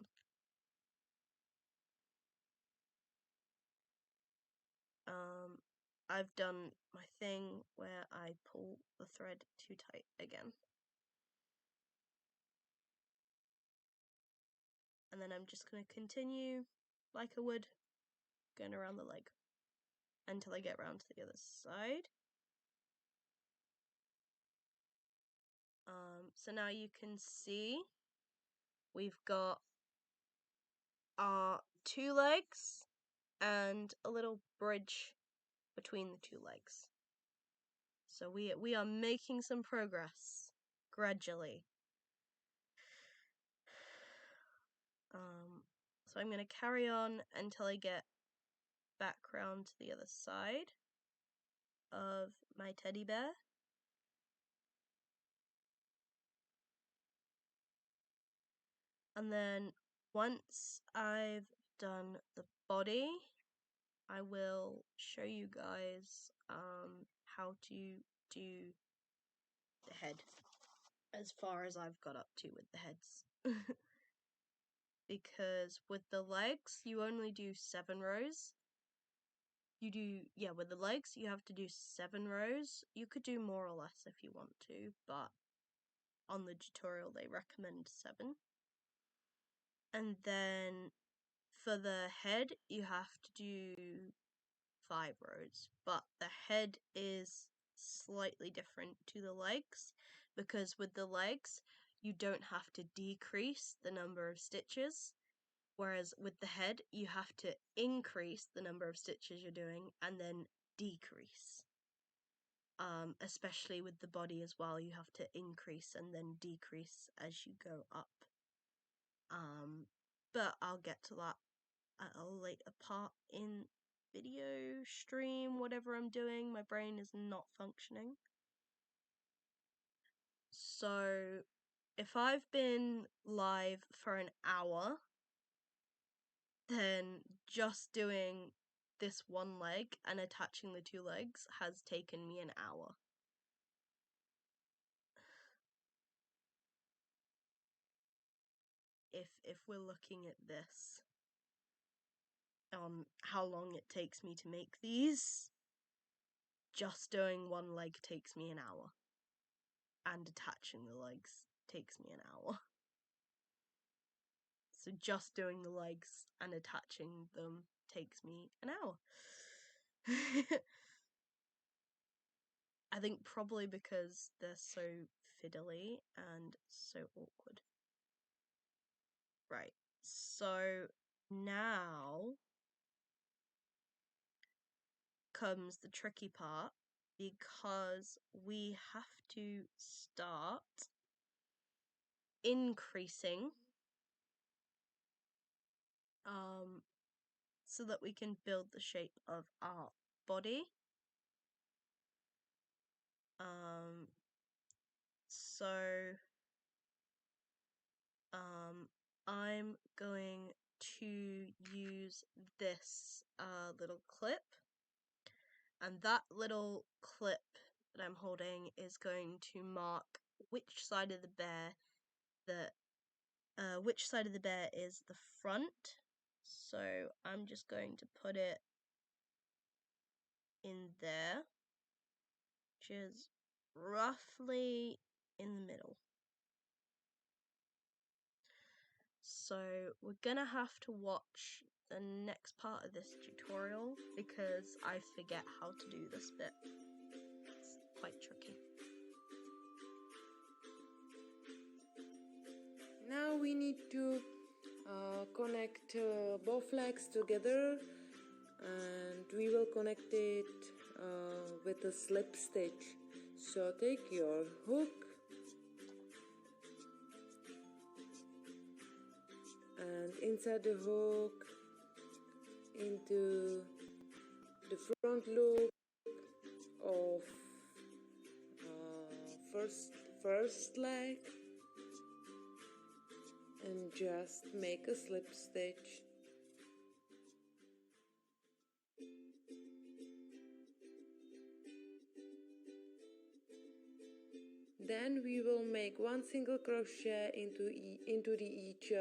I've done my thing where I pull the thread too tight again. And then I'm just going to continue like I would going around the leg until I get round to the other side. So now you can see we've got our two legs and a little bridge between the two legs. So we are making some progress gradually. So I'm going to carry on until I get back round to the other side of my teddy bear. And then once I've done the body, I will show you guys how to do the head, as far as I've got up to with the heads. Because with the legs, you only do 7 rows. With the legs, you have to do 7 rows. You could do more or less if you want to, but on the tutorial they recommend 7. And then for the head, you have to do 5 rows, but the head is slightly different to the legs, because with the legs, you don't have to decrease the number of stitches, whereas with the head, you have to increase the number of stitches you're doing and then decrease. Especially with the body as well, you have to increase and then decrease as you go up. But I'll get to that at a later part in video, stream, whatever I'm doing. My brain is not functioning. So if I've been live for an hour, then just doing this one leg and attaching the two legs has taken me an hour. If we're looking at this how long it takes me to make these. Just doing one leg takes me an hour. And attaching the legs takes me an hour. So just doing the legs and attaching them takes me an hour. I think probably because they're so fiddly and so awkward. Right, so now comes the tricky part, because we have to start increasing so that we can build the shape of our body. I'm going to use this little clip, and that little clip that I'm holding is going to mark which side of the bear is the front. So I'm just going to put it in there, which is roughly in the middle. So we're gonna have to watch the next part of this tutorial because I forget how to do this bit. It's quite tricky. Now we need to connect both legs together, and we will connect it with a slip stitch. So take your hook and inside the hook into the front loop of first leg, and just make a slip stitch. Then we will make one single crochet into each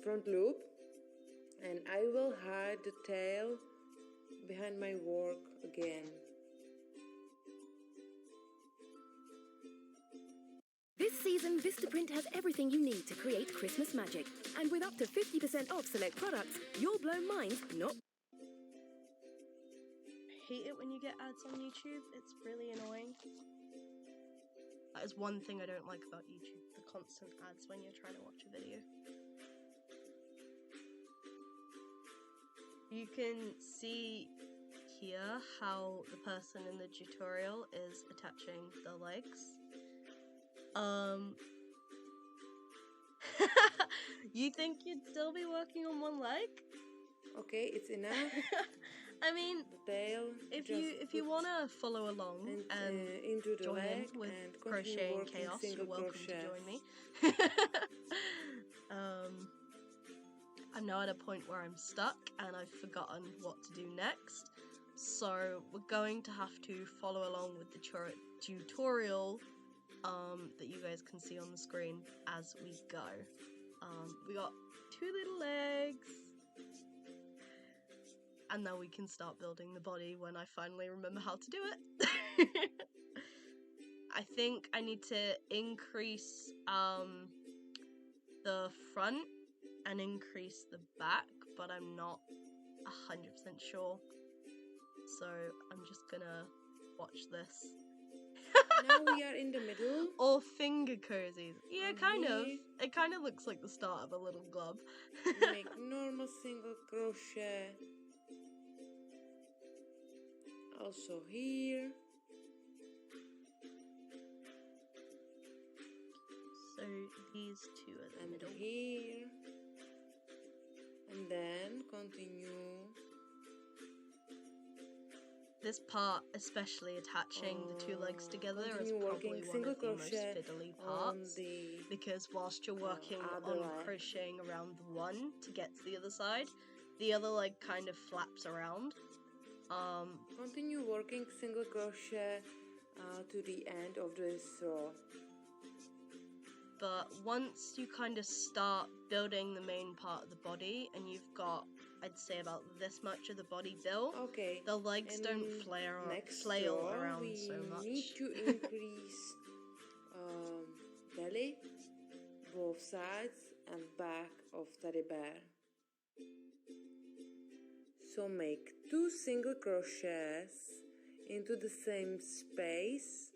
front loop, and I will hide the tail behind my work again. This season, Vistaprint has everything you need to create Christmas magic. And with up to 50% off select products, you'll blow minds not... I hate it when you get ads on YouTube. It's really annoying. That is one thing I don't like about YouTube, the constant ads when you're trying to watch a video. You can see here how the person in the tutorial is attaching the legs. You think you'd still be working on one leg? Okay, it's enough. I mean, the tail, if you want to follow along and into the join leg in with and Crocheting Chaos, you're welcome crochet. to join me. I'm now at a point where I'm stuck and I've forgotten what to do next. So we're going to have to follow along with the tutorial that you guys can see on the screen as we go. We got 2 little legs. And now we can start building the body when I finally remember how to do it. I think I need to increase the front and increase the back, but I'm not 100% sure. So I'm just gonna watch this. Now we are in the middle. Or finger cozies. Yeah, kind of. It kind of looks like the start of a little glove. Make normal single crochet. Also here. So these two are the middle. Here. And then continue. This part, especially attaching the 2 legs together, is probably one of the most fiddly parts, because whilst you're working on crocheting around the one to get to the other side, the other leg kind of flaps around. Continue working single crochet to the end of this row. But once you kind of start building the main part of the body and you've got I'd say about this much of the body built. Okay. The legs and don't flail around we so much. need to increase belly, both sides and back of teddy bear. So make 2 single crochets into the same space.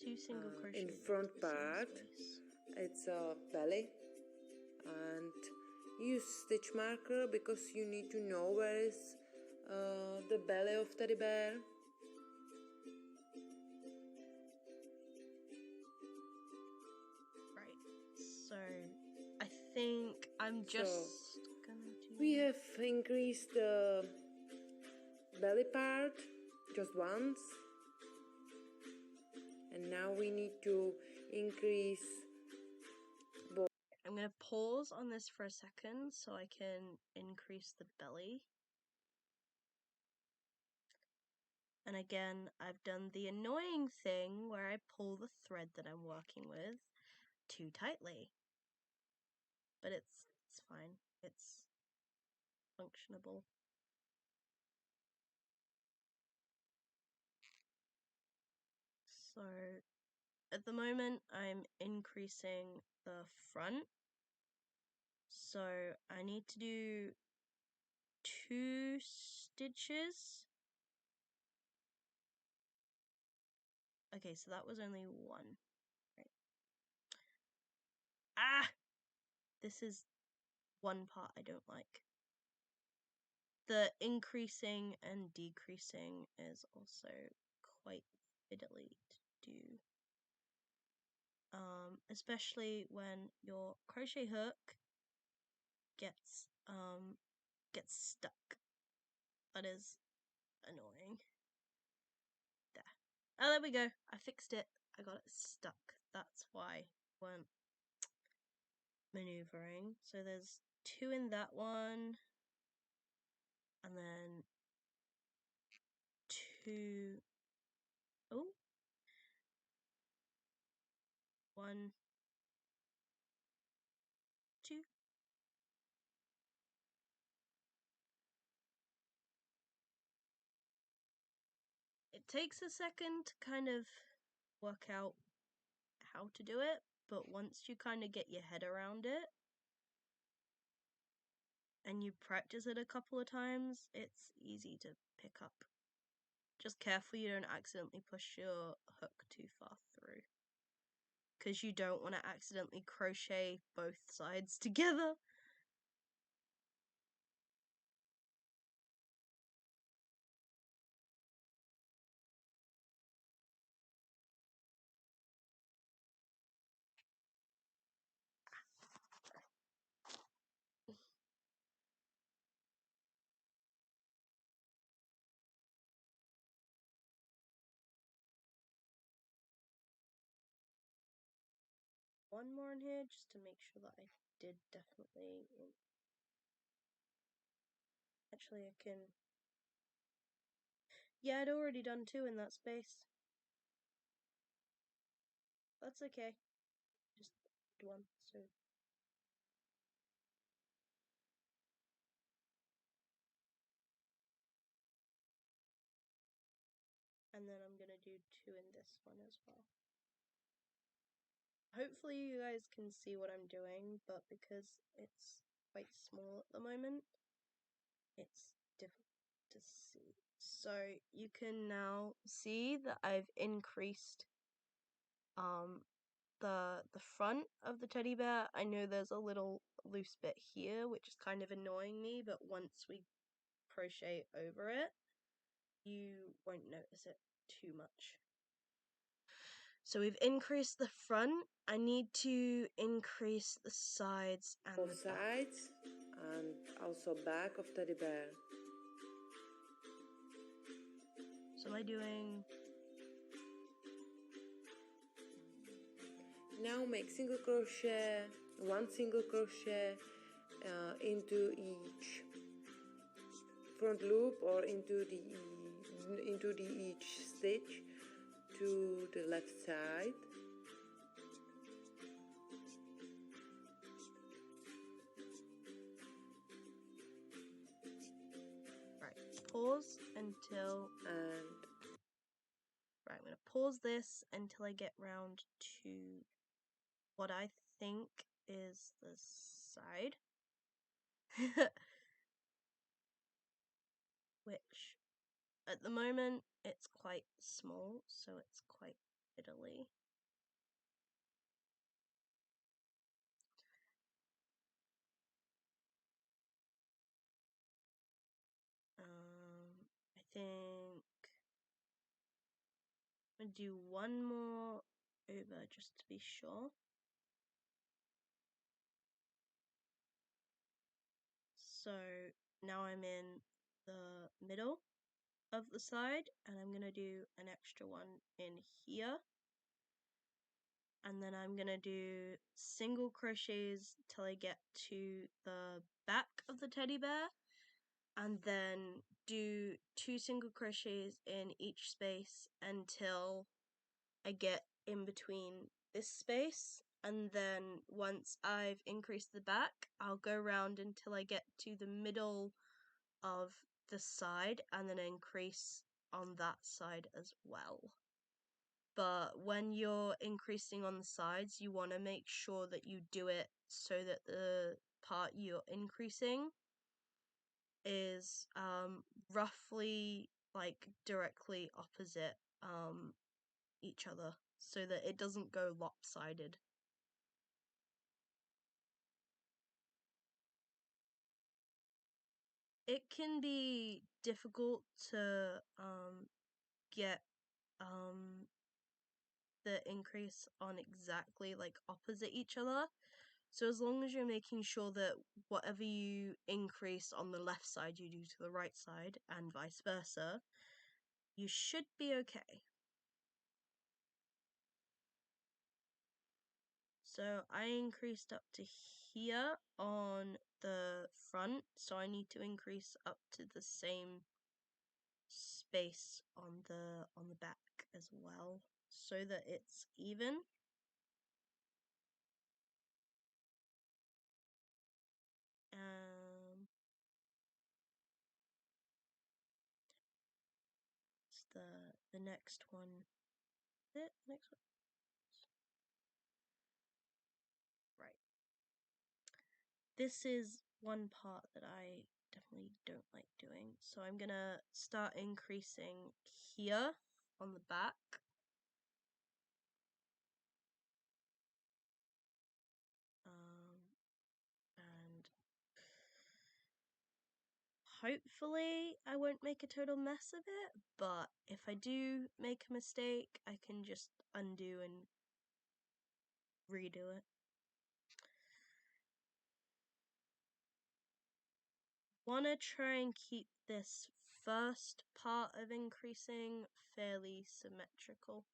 2 single crochets in front into the same part. space. It's a belly, and use stitch marker because you need to know where is the belly of teddy bear. Right. So I think I'm just gonna do. We have increased the belly part just once, and now we need to increase. I'm gonna pause on this for a second so I can increase the belly. And again, I've done the annoying thing where I pull the thread that I'm working with too tightly. But it's fine. It's functionable. So at the moment I'm increasing the front. So I need to do 2 stitches. Okay, so that was only 1. Right. Ah! This is one part I don't like. The increasing and decreasing is also quite fiddly to do. Especially when your crochet hook gets stuck. That is annoying. There. Oh, there we go. I fixed it. I got it stuck. That's why I weren't maneuvering. So there's 2 in that one, and then 2. Oh, 1, 2. It takes a second to kind of work out how to do it, but once you kind of get your head around it and you practice it a couple of times, it's easy to pick up. Just careful you don't accidentally push your hook too far through, because you don't want to accidentally crochet both sides together. One more in here just to make sure that I did definitely. Actually, I can. Yeah, I'd already done 2 in that space. That's okay. Just did 1, so. And then I'm gonna do 2 in this one as well. Hopefully you guys can see what I'm doing, but because it's quite small at the moment, it's difficult to see. So you can now see that I've increased the front of the teddy bear. I know there's a little loose bit here, which is kind of annoying me, but once we crochet over it, you won't notice it too much. So we've increased the front. I need to increase the sides and both the back. sides and also back of teddy bear. So am I doing? Now make single crochet, 1 single crochet into each front loop or into the each stitch to the left side. pause until... And... Right, I'm going to pause this until I get round to what I think is the side. Which, at the moment, it's quite small, so it's quite fiddly. I think I'm going to do one more over just to be sure. So now I'm in the middle of the side, and I'm going to do an extra one in here. And then I'm going to do single crochets till I get to the back of the teddy bear, and then do 2 single crochets in each space until I get in between this space. And then once I've increased the back, I'll go around until I get to the middle of the side and then increase on that side as well. But when you're increasing on the sides, you want to make sure that you do it so that the part you're increasing is roughly like directly opposite each other, so that it doesn't go lopsided. It can be difficult to get the increase on exactly like opposite each other. So as long as you're making sure that whatever you increase on the left side you do to the right side and vice versa, you should be okay. So I increased up to here on the front, so I need to increase up to the same space on the back as well, so that it's even. It's the next one. Next one. Right. This is one part that I definitely don't like doing, so I'm gonna start increasing here on the back. And hopefully I won't make a total mess of it, but if I do make a mistake, I can just undo and redo it. Wanna try and keep this first part of increasing fairly symmetrical.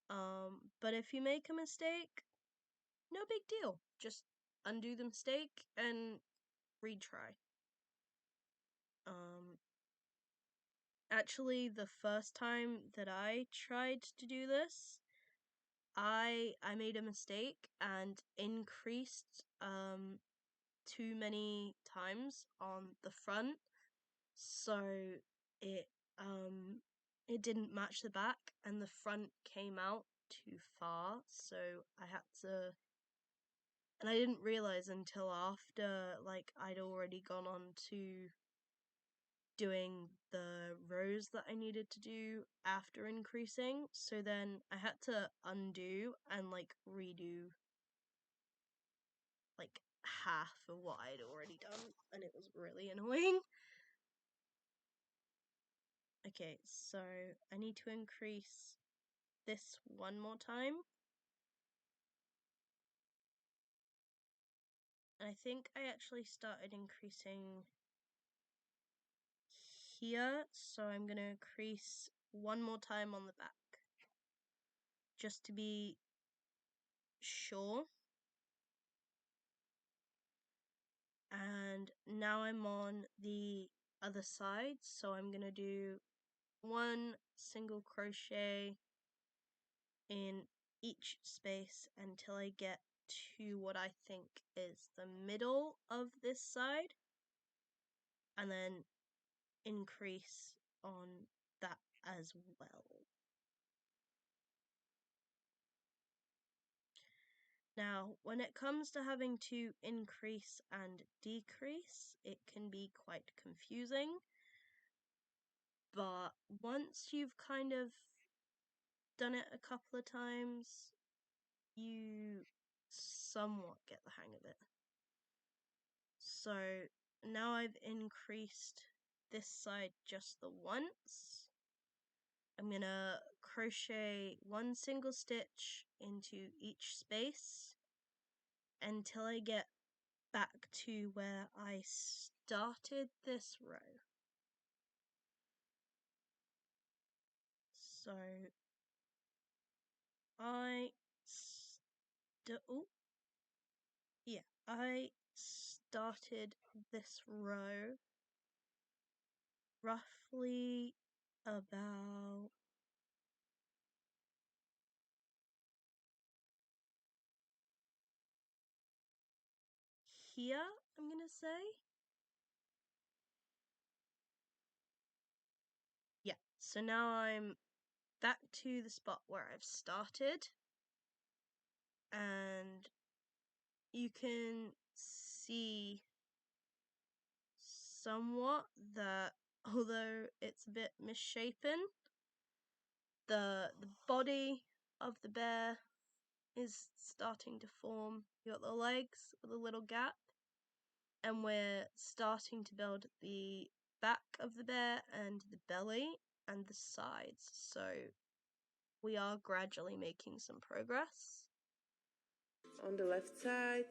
But if you make a mistake, no big deal. Just undo the mistake and retry. Actually, the first time that I tried to do this, I made a mistake and increased too many times on the front, so it didn't match the back and the front came out too far, so I had to, and I didn't realize until after like I'd already gone on to doing the rows that I needed to do after increasing, so then I had to undo and like redo like half of what I'd already done, and it was really annoying. Okay, so I need to increase this one more time. And I think I actually started increasing here, so I'm going to increase one more time on the back, just to be sure. And now I'm on the other side, so I'm going to do 1 single crochet in each space until I get to what I think is the middle of this side, and then increase on that as well. Now, when it comes to having to increase and decrease, it can be quite confusing. But once you've kind of done it a couple of times, you somewhat get the hang of it. So now I've increased this side just the once. I'm gonna crochet one single stitch into each space until I get back to where I started this row. So I started this row roughly about here, I'm gonna say. Yeah, so now I'm back to the spot where I've started, and you can see somewhat that although it's a bit misshapen, the body of the bear is starting to form. You got the legs with a little gap, and we're starting to build the back of the bear and the belly and the sides. So we are gradually making some progress. On the left side,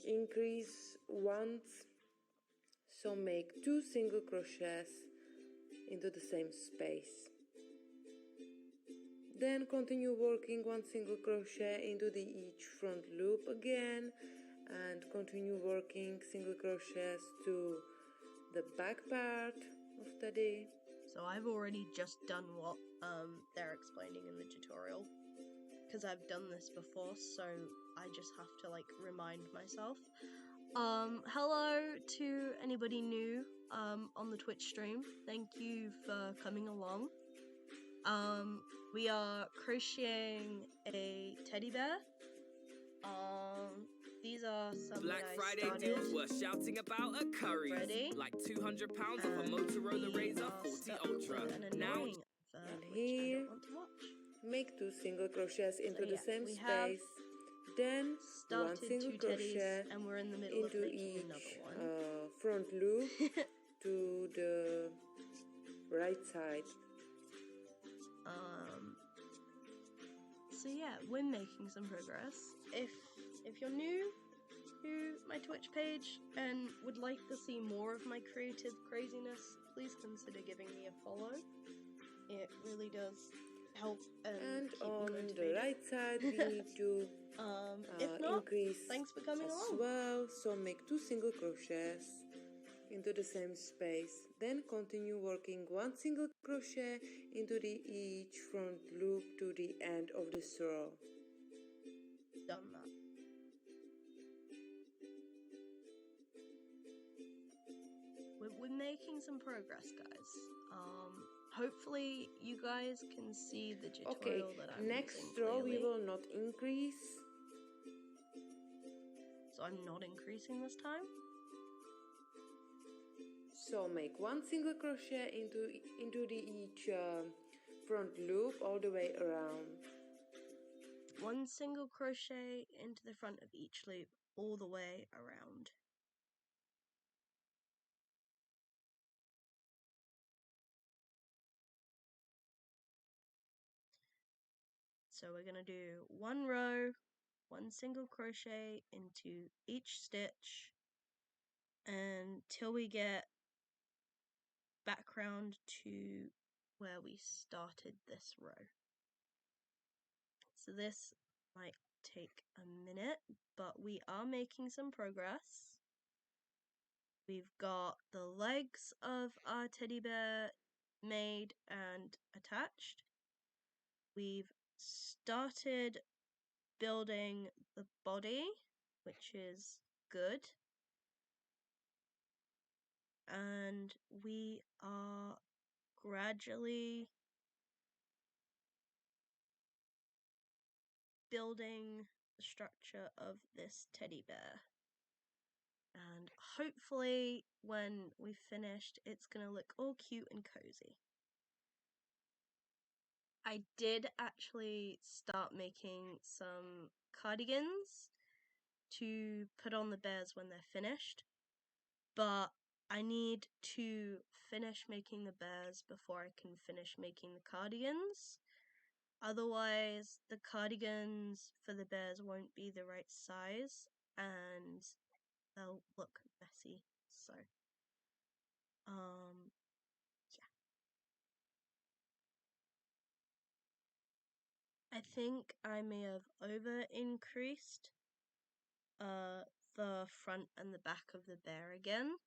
increase once, so make 2 single crochets into the same space. Then continue working 1 single crochet into each front loop again, and continue working single crochets to the back part of teddy. So I've already just done what they're explaining in the tutorial, because I've done this before, so I just have to like remind myself. Hello to anybody new on the Twitch stream. Thank you for coming along. We are crocheting a teddy bear. These are some Black that I Friday started deals we're shouting about at Curry's. already. Like £200 off a Motorola Razr 40 Ultra. Now, And which here, I don't want to watch. make 2 single crochets into the same we have space. Then 1 started single 2 crochet teddies, and we're in the middle of into making each another one. front loop to the right side. So yeah, we're making some progress. If you're new to my Twitch page and would like to see more of my creative craziness, please consider giving me a follow. It really does help and keep on me motivated. the right side we need to if not, increase thanks for coming as along. well, so make 2 single crochets into the same space. Then continue working 1 single crochet into each front loop to the end of this row. Done that. We're making some progress, guys. Hopefully you guys can see the tutorial that I'm next using row clearly. we will not increase. So I'm not increasing this time. So make 1 single crochet into each front loop all the way around. 1 single crochet into the front of each loop all the way around. So we're going to do 1 row, 1 single crochet into each stitch until we get back round to where we started this row. So this might take a minute, but we are making some progress. We've got the legs of our teddy bear made and attached. We've started building the body, which is good. and we are gradually building the structure of this teddy bear. And hopefully when we've finished, it's gonna look all cute and cozy. I did actually start making some cardigans to put on the bears when they're finished, but I need to finish making the bears before I can finish making the cardigans. Otherwise, the cardigans for the bears won't be the right size and they'll look messy. So, yeah. I think I may have over increased the front and the back of the bear again,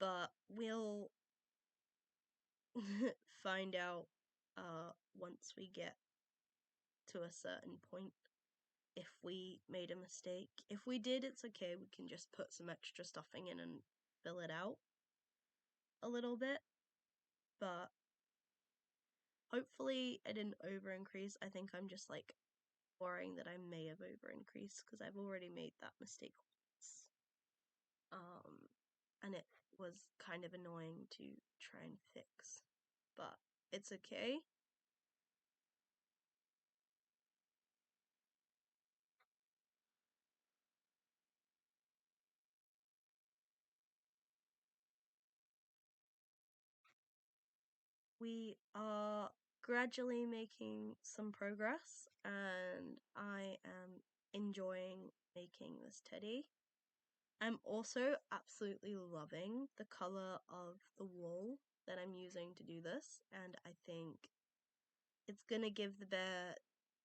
but we'll find out once we get to a certain point if we made a mistake. If we did, it's okay, we can just put some extra stuffing in and fill it out a little bit, but hopefully I didn't over increase. I think I'm just like worrying that I may have over increased because I've already made that mistake once. And it was kind of annoying to try and fix, but it's okay. We are gradually making some progress, and I am enjoying making this teddy. I'm also absolutely loving the color of the wool that I'm using to do this, and I think it's gonna give the bear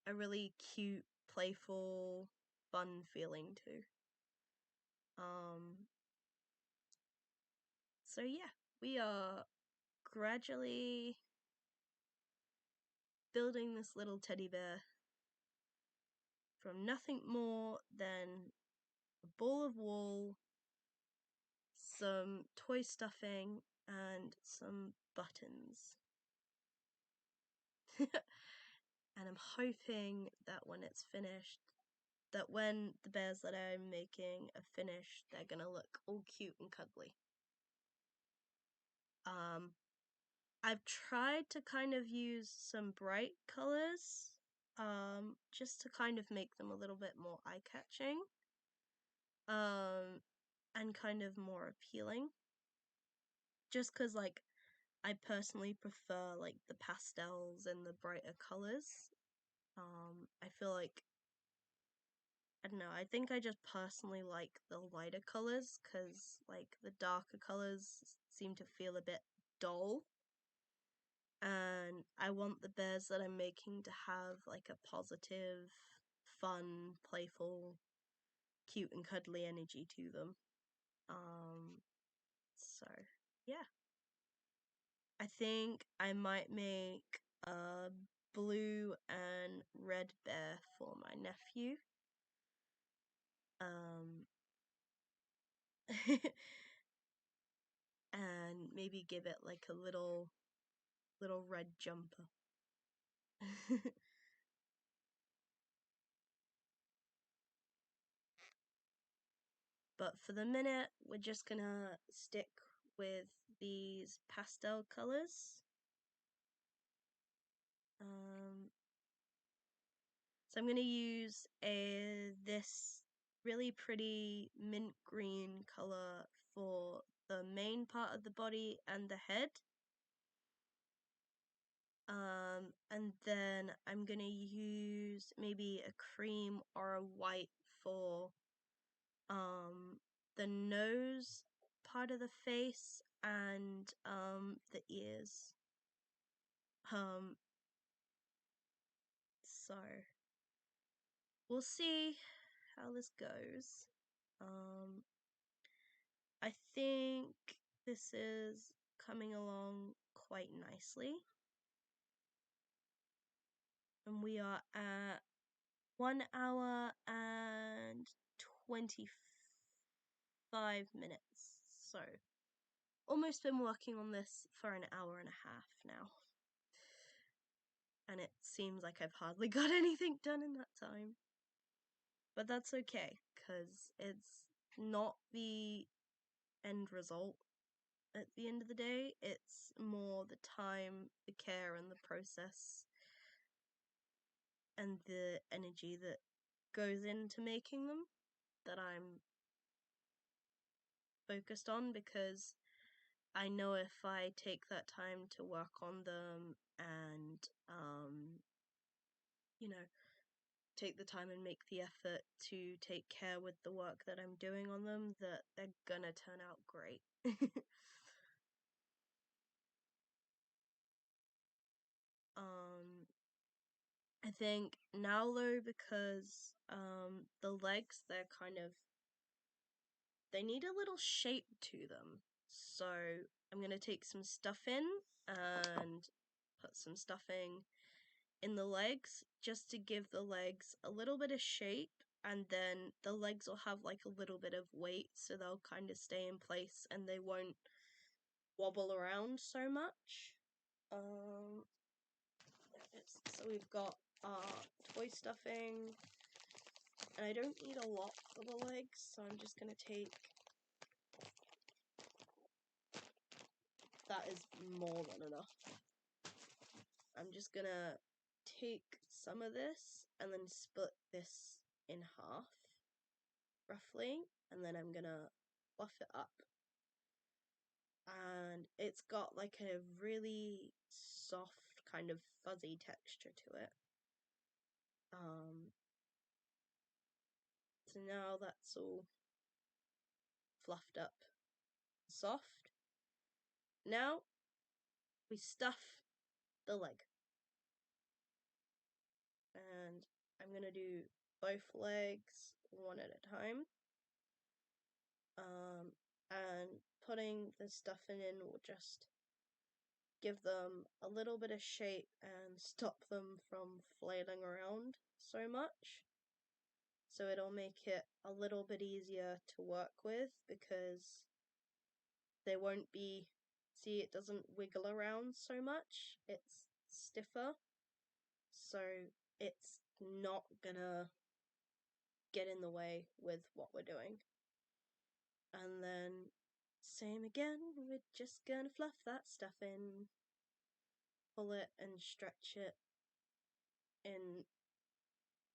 a really cute, playful, fun feeling too. So yeah, we are gradually building this little teddy bear from nothing more than a ball of wool, some toy stuffing, and some buttons. And I'm hoping that when it's finished, that when the bears that I'm making are finished, they're gonna look all cute and cuddly. I've tried to kind of use some bright colors, just to kind of make them a little bit more eye-catching, and kind of more appealing. Just because, like, I personally prefer, like, the pastels and the brighter colors. I feel like, I don't know, I think I just personally like the lighter colors, because, like, the darker colors seem to feel a bit dull. And I want the bears that I'm making to have, like, a positive, fun, playful, cute and cuddly energy to them. So, yeah. I think I might make a blue and red bear for my nephew. And maybe give it like a little red jumper. But for the minute, we're just gonna stick with these pastel colors. So I'm gonna use this really pretty mint green color for the main part of the body and the head. And then I'm gonna use maybe a cream or a white for the nose part of the face and the ears. So we'll see how this goes. I think this is coming along quite nicely. And we are at 1 hour and 25 minutes. So almost been working on this for an hour and a half now. And it seems like I've hardly got anything done in that time. But that's okay, because it's not the end result at the end of the day. It's more the time, the care, and the process, and the energy that goes into making them that I'm focused on, because I know if I take that time to work on them and, you know, take the time and make the effort to take care with the work that I'm doing on them, that they're gonna turn out great. I think now though, because the legs, they need a little shape to them. So I'm gonna take some stuffing and put some stuffing in the legs just to give the legs a little bit of shape, and then the legs will have like a little bit of weight, so they'll kind of stay in place and they won't wobble around so much. So we've got our toy stuffing, and I don't need a lot for the legs, so I'm just gonna take, that is more than enough. I'm just gonna take some of this and then split this in half, roughly, and then I'm gonna fluff it up. And it's got like a really soft kind of fuzzy texture to it. So now that's all fluffed up, soft. Now we stuff the leg. And I'm gonna do both legs one at a time. And putting the stuffing in will just give them a little bit of shape and stop them from flailing around so much. So it'll make it a little bit easier to work with, because they won't be, see, it doesn't wiggle around so much, it's stiffer, so it's not gonna get in the way with what we're doing. And then same again, we're just gonna fluff that stuff in, pull it and stretch it and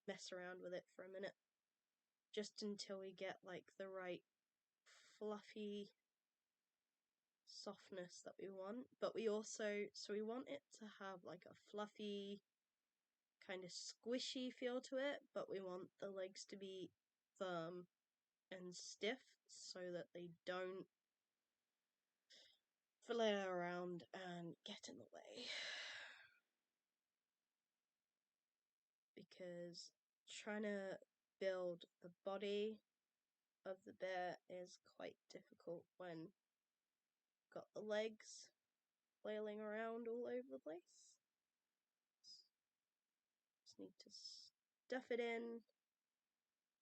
mess around with it for a minute, just until we get like the right fluffy softness that we want. But we also, so we want it to have like a fluffy kind of squishy feel to it, but we want the legs to be firm and stiff so that they don't flail around and get in the way. Because trying to build the body of the bear is quite difficult when you've got the legs flailing around all over the place. Just need to stuff it in,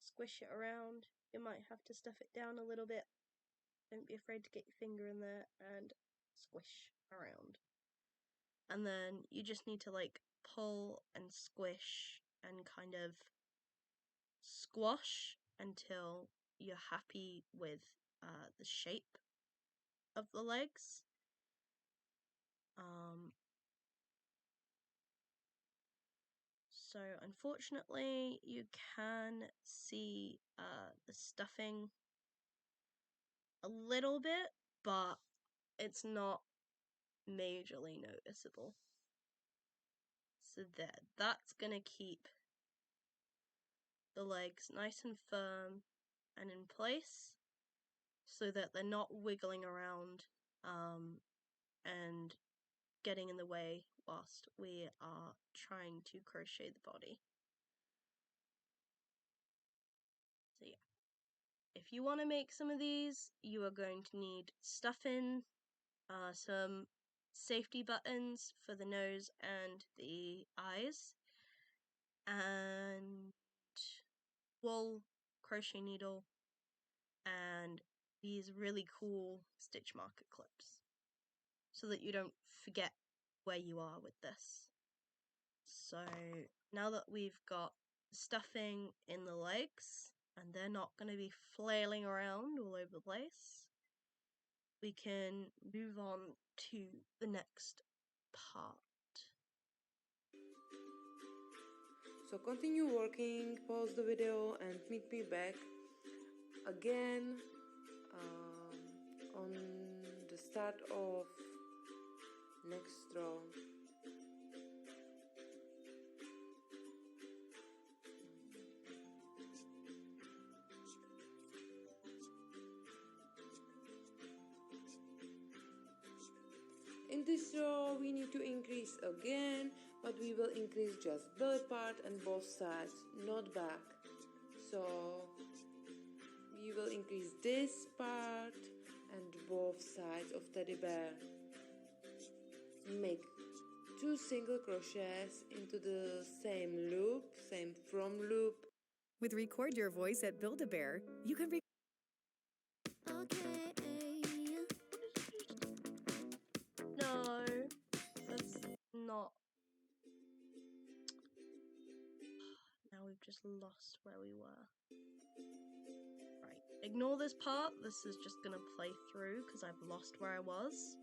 squish it around. You might have to stuff it down a little bit. Don't be afraid to get your finger in there and squish around. And then you just need to like pull and squish and kind of squash until you're happy with the shape of the legs. So unfortunately you can see the stuffing a little bit, but it's not majorly noticeable. So there, that's gonna keep the legs nice and firm and in place so that they're not wiggling around and getting in the way whilst we are trying to crochet the body. So yeah, if you want to make some of these, you are going to need stuffing, some safety buttons for the nose and the eyes, and wool, crochet needle, and these really cool stitch marker clips so that you don't forget where you are with this. So now that we've got stuffing in the legs and they're not going to be flailing around all over the place, we can move on to the next part. So continue working, pause the video and meet me back again on the start of next row. In this row we need to increase again, but we will increase just belly part and both sides, not back. So we will increase this part and both sides of teddy bear. Make 2 single crochets into the same loop, same from loop. With Record Your Voice at Build-A-Bear, you can No, that's not. Now we've just lost where we were. Right, ignore this part. This is just gonna play through because I've lost where I was.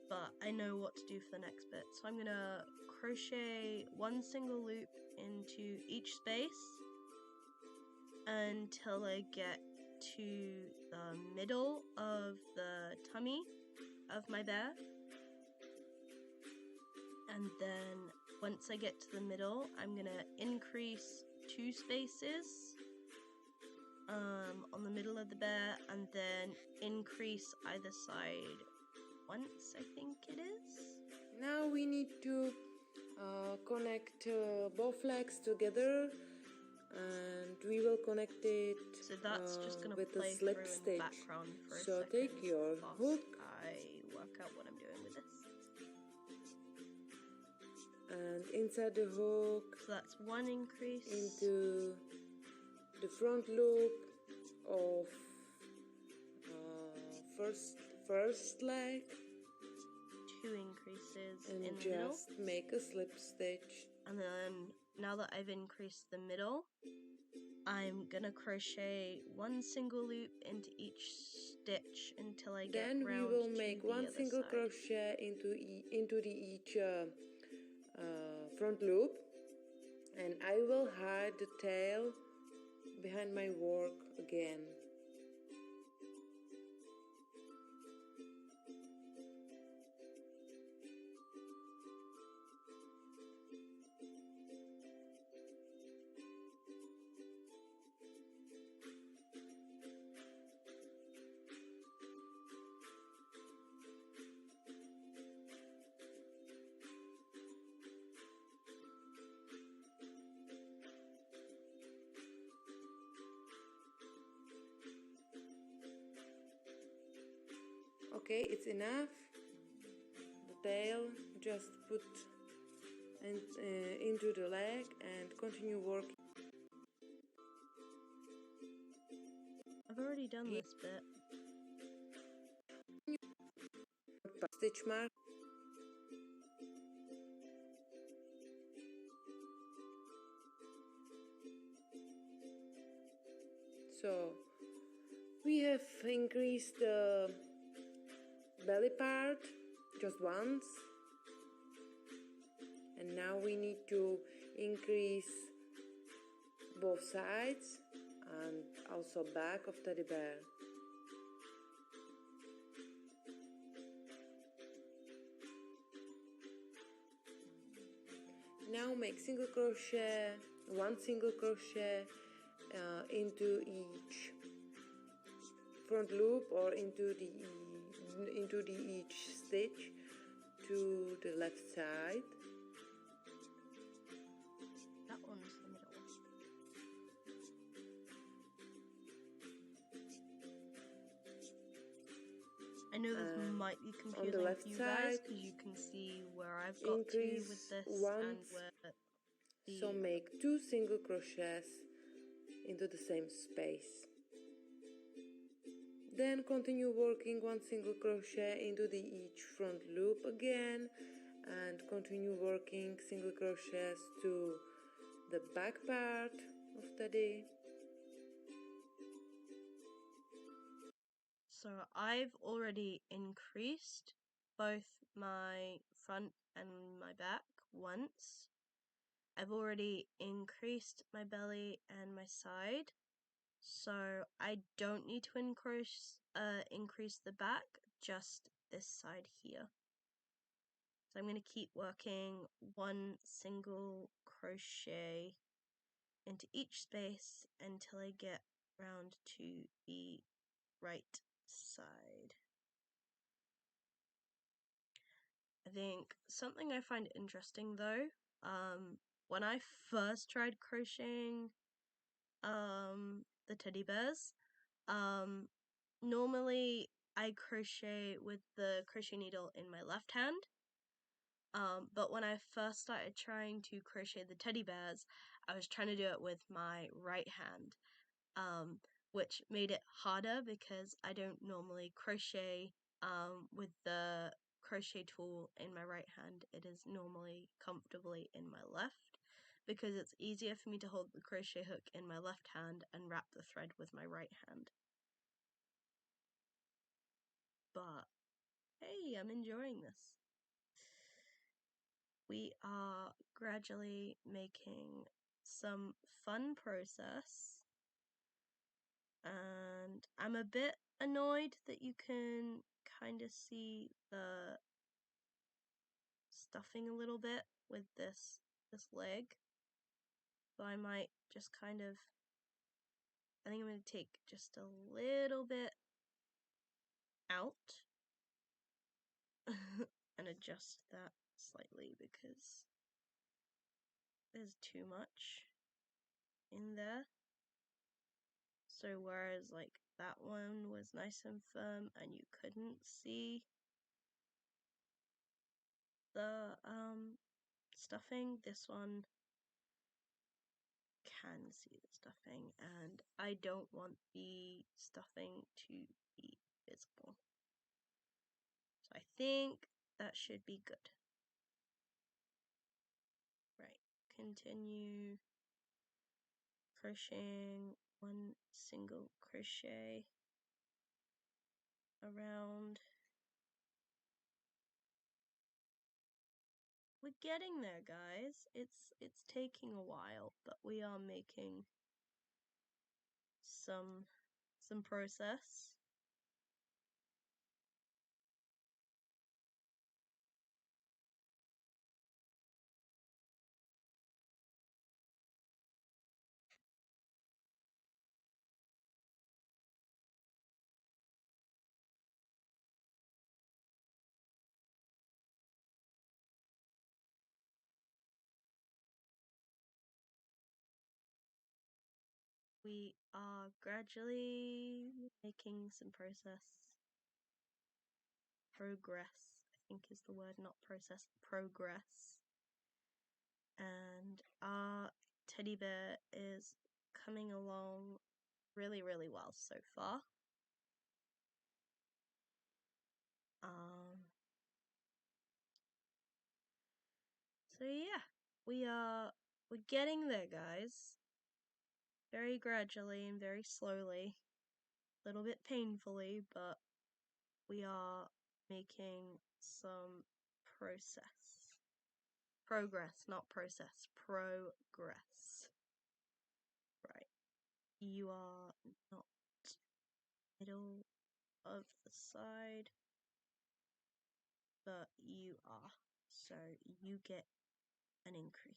But I know what to do for the next bit. So I'm gonna crochet 1 single loop into each space until I get to the middle of the tummy of my bear. And then once I get to the middle, I'm gonna increase 2 spaces on the middle of the bear, and then increase either side once, I think it is. Now we need to connect both legs together, and we will connect it So that's just gonna with play a slip through in stitch. the background for a So second. take your whilst hook I work out what I'm doing with this. and inside the hook So that's 1 increase into the front loop of first leg, 2 increases and in the middle. just make a slip stitch. And then now that I've increased the middle, I'm gonna crochet 1 single loop into each stitch until I get Then we round will to make the 1 other single side. crochet into each front loop, and I will hide the tail behind my work again. Okay, it's enough. The tail just put into the leg and continue working. I've already done this bit. Stitch mark. So we have increased the belly part just once, and now we need to increase both sides and also back of teddy bear. Now make single crochet, 1 single crochet into each front loop or into the each stitch to the left side. That one's the middle. I know this might be confusing the left for you guys side, because you can see where I've got to increase with this once, and where the... so make 2 single crochets into the same space. Then continue working one single crochet into the each front loop again, and continue working single crochets to the back part of teddy. So I've already increased both my front and my back once. I've already increased my belly and my side, so I don't need to increase the back, just this side here. So I'm going to keep working one single crochet into each space until I get round to the right side. I think something I find interesting though, when I first tried crocheting the teddy bears, normally I crochet with the crochet needle in my left hand. But when I first started trying to crochet the teddy bears, I was trying to do it with my right hand, which made it harder because I don't normally crochet with the crochet tool in my right hand. It is normally comfortably in my left because it's easier for me to hold the crochet hook in my left hand and wrap the thread with my right hand. But hey, I'm enjoying this. We are gradually making some fun process, and I'm a bit annoyed that you can kind of see the stuffing a little bit with this leg, so I might just kind of, I think I'm going to take just a little bit out and adjust that slightly because there's too much in there. So whereas like that one was nice and firm and you couldn't see the stuffing, this one can see the stuffing, and I don't want the stuffing to be visible. So I think that should be good. Right, continue crocheting one single crochet around. We're getting there, guys. It's taking a while, but we are making some process. We are gradually making some progress, I think is the word, not process, progress. And our teddy bear is coming along really, really well so far. So yeah, we're getting there, guys. Very gradually and very slowly, a little bit painfully, but we are making some progress, not process, progress. Right, you are not middle of the side, but you are, so you get an increase.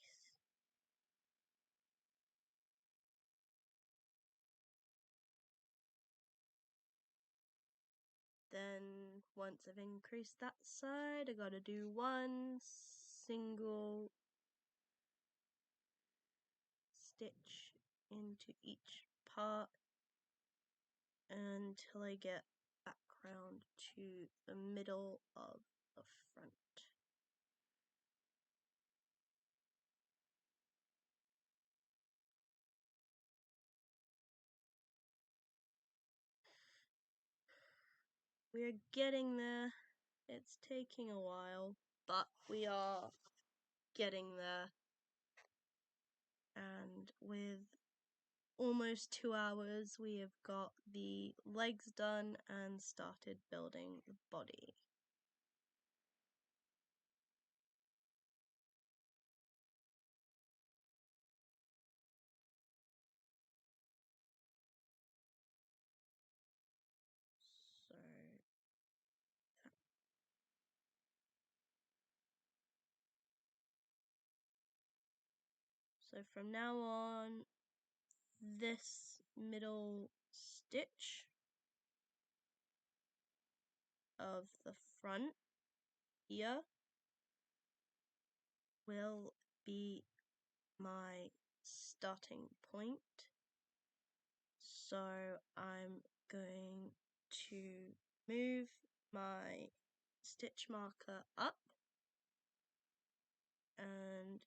Then once I've increased that side, I gotta do one single stitch into each part until I get back round to the middle of the front. we're getting there. It's taking a while, but we are getting there. And with almost 2 hours, we have got the legs done and started building the body. So from now on, this middle stitch of the front ear will be my starting point. So I'm going to move my stitch marker up and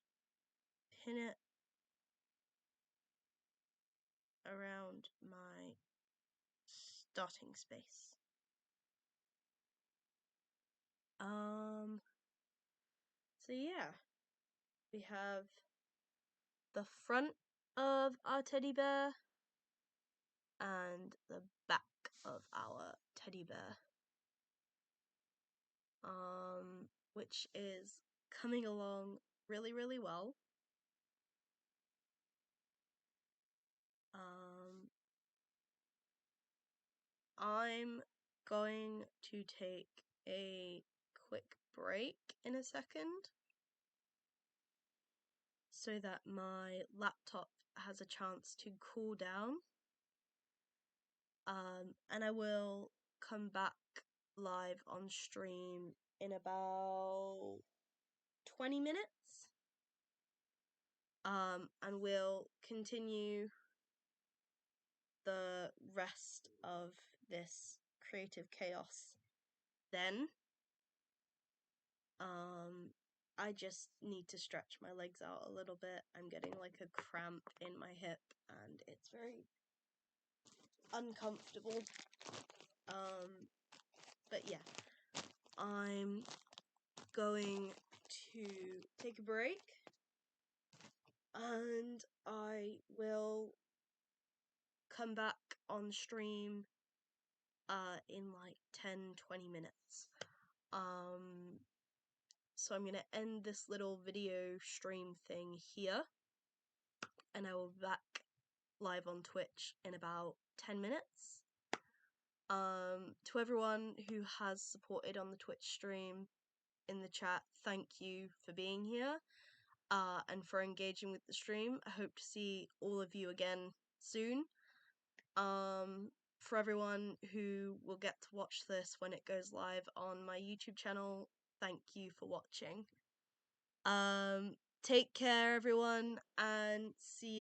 pin it around my starting space. So yeah, we have the front of our teddy bear and the back of our teddy bear, which is coming along really, really well. I'm going to take a quick break in a second so that my laptop has a chance to cool down, and I will come back live on stream in about 20 minutes, and we'll continue the rest of this creative chaos then. I just need to stretch my legs out a little bit. I'm getting like a cramp in my hip and it's very uncomfortable. But yeah, I'm going to take a break and I will come back on stream in like 10-20 minutes. So I'm gonna end this little video stream thing here and I will be back live on Twitch in about 10 minutes. To everyone who has supported on the Twitch stream in the chat, thank you for being here and for engaging with the stream. I hope to see all of you again soon. For everyone who will get to watch this when it goes live on my YouTube channel, thank you for watching. Take care everyone and see